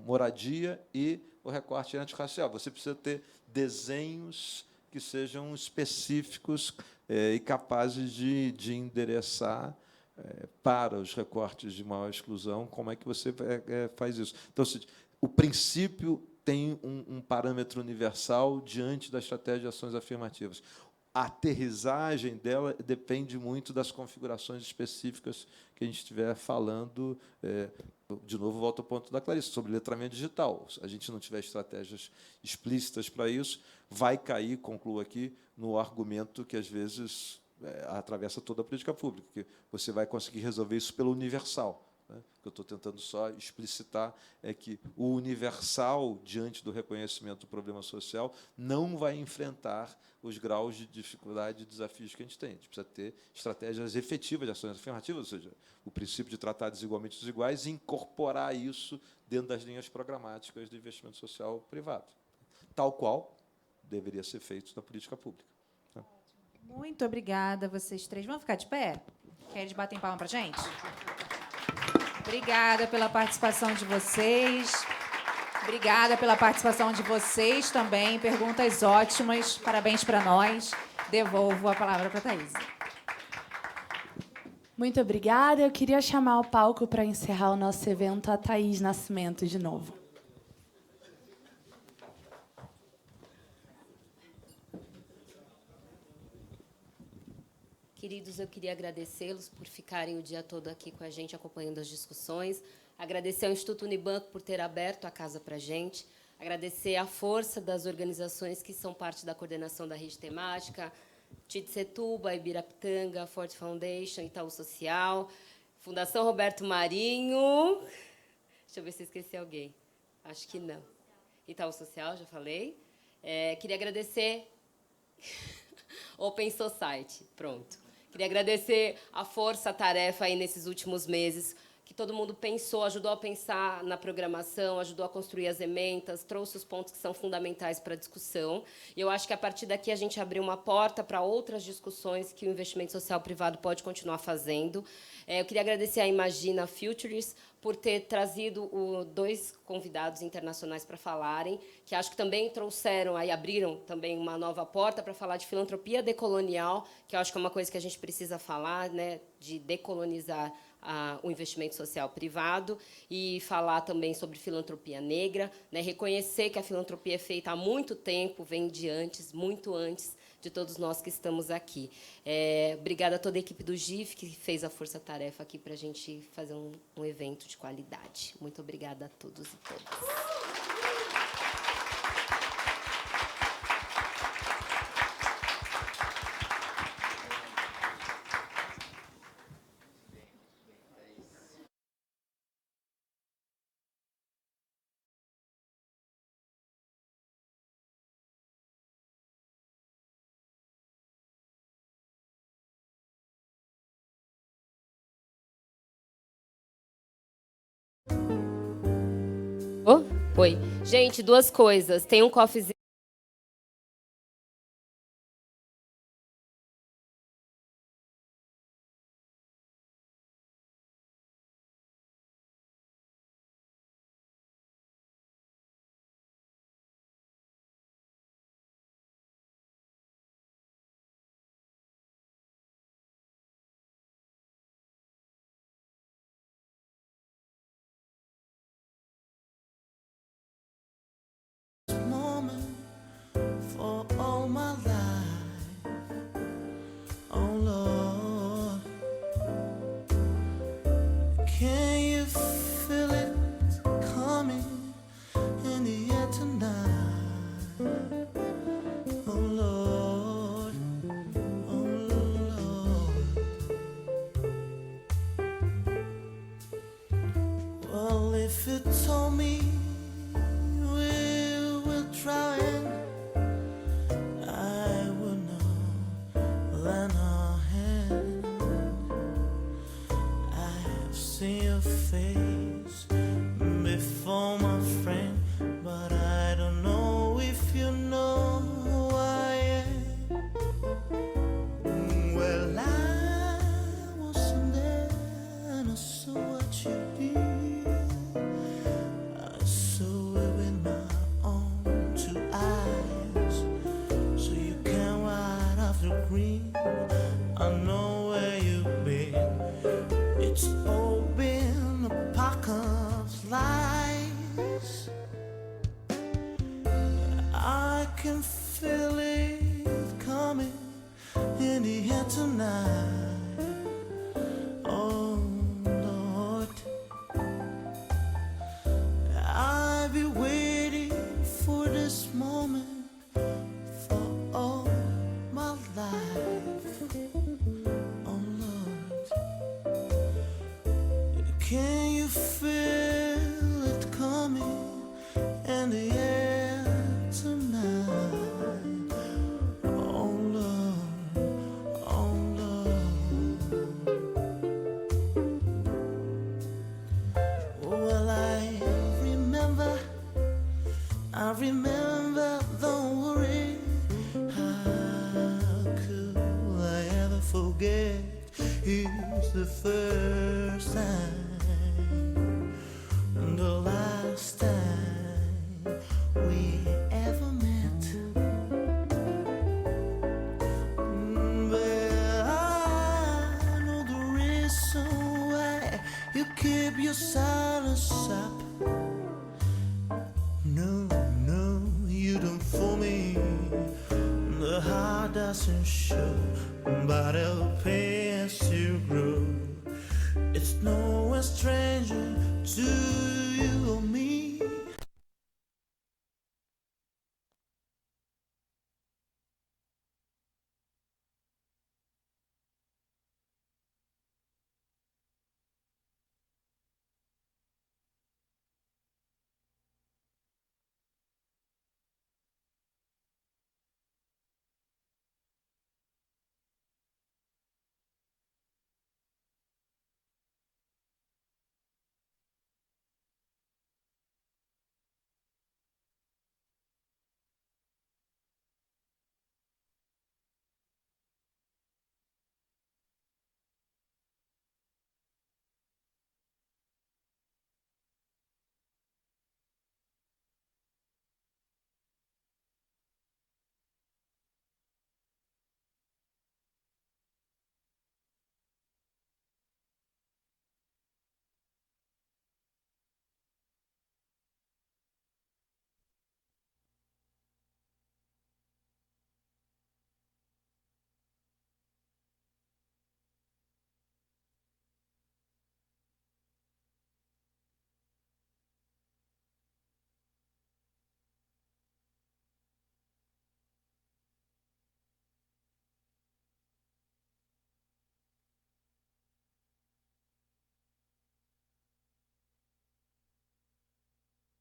S5: moradia e o recorte antirracial. Você precisa ter desenhos que sejam específicos e capazes de endereçar para os recortes de maior exclusão como é que você faz isso. Então, o princípio tem um parâmetro universal diante da estratégia de ações afirmativas. A aterrissagem dela depende muito das configurações específicas que a gente estiver falando. De novo, volto ao ponto da Clarice, sobre letramento digital. Se a gente não tiver estratégias explícitas para isso, vai cair, concluo aqui, no argumento que, às vezes, atravessa toda a política pública, que você vai conseguir resolver isso pelo universal. O que eu estou tentando só explicitar é que o universal, diante do reconhecimento do problema social, não vai enfrentar os graus de dificuldade e desafios que a gente tem. A gente precisa ter estratégias efetivas de ações afirmativas, ou seja, o princípio de tratar desigualmente os iguais e incorporar isso dentro das linhas programáticas do investimento social privado, tal qual deveria ser feito na política pública.
S3: Muito obrigada, vocês três. Vamos ficar de pé? Que eles batem palma para a gente? Obrigada pela participação de vocês. Obrigada pela participação de vocês também. Perguntas ótimas. Parabéns para nós. Devolvo a palavra para a Thaís.
S2: Muito obrigada. Eu queria chamar ao palco para encerrar o nosso evento a Thaís Nascimento de novo.
S7: Queridos, eu queria agradecê-los por ficarem o dia todo aqui com a gente, acompanhando as discussões. Agradecer ao Instituto Unibanco por ter aberto a casa para a gente. Agradecer a força das organizações que são parte da coordenação da rede temática, Titsetuba, Ibirapitanga, Ford Foundation, Itaú Social, Fundação Roberto Marinho. Deixa eu ver se eu esqueci alguém. Acho que não. Itaú Social, já falei. Queria agradecer Open Society, pronto. Queria agradecer a força, a tarefa aí nesses últimos meses, que todo mundo pensou, ajudou a pensar na programação, ajudou a construir as ementas, trouxe os pontos que são fundamentais para a discussão. E eu acho que, a partir daqui, a gente abriu uma porta para outras discussões que o investimento social privado pode continuar fazendo. Eu queria agradecer à Imagina Futures por ter trazido 2 convidados internacionais para falarem, que acho que também trouxeram, aí abriram também uma nova porta para falar de filantropia decolonial, que eu acho que é uma coisa que a gente precisa falar, né, de decolonizar o investimento social privado, e falar também sobre filantropia negra, né, reconhecer que a filantropia é feita há muito tempo, vem de antes, muito antes de todos nós que estamos aqui. Obrigada a toda a equipe do GIF, que fez a força-tarefa aqui para a gente fazer um evento de qualidade. Muito obrigada a todos e todas. Oi. Gente, 2 coisas. Tem um coffeezinho.
S1: For all my life, oh Lord, can you feel it coming in the air tonight? Oh Lord, oh Lord. Well, if you told me we will try it, I will know lend a hand. I have seen your face before, my friend, but I don't know if you know who I am. Well, I wasn't there and I saw what you did. I saw it with my own 2 eyes. So you can ride off the green. I know where you've been. It's all been a pack of lies. I can feel it coming in the air tonight. Oh Lord, I've been waiting for this moment for all my life. Oh Lord, can you feel it coming in the air tonight? Oh Lord, oh Lord. Well, I remember, don't worry. How could I ever forget? It's the first time and the last time we ever met. But I know the reason why you keep your silence up. No, no, you don't fool me. The heart doesn't show.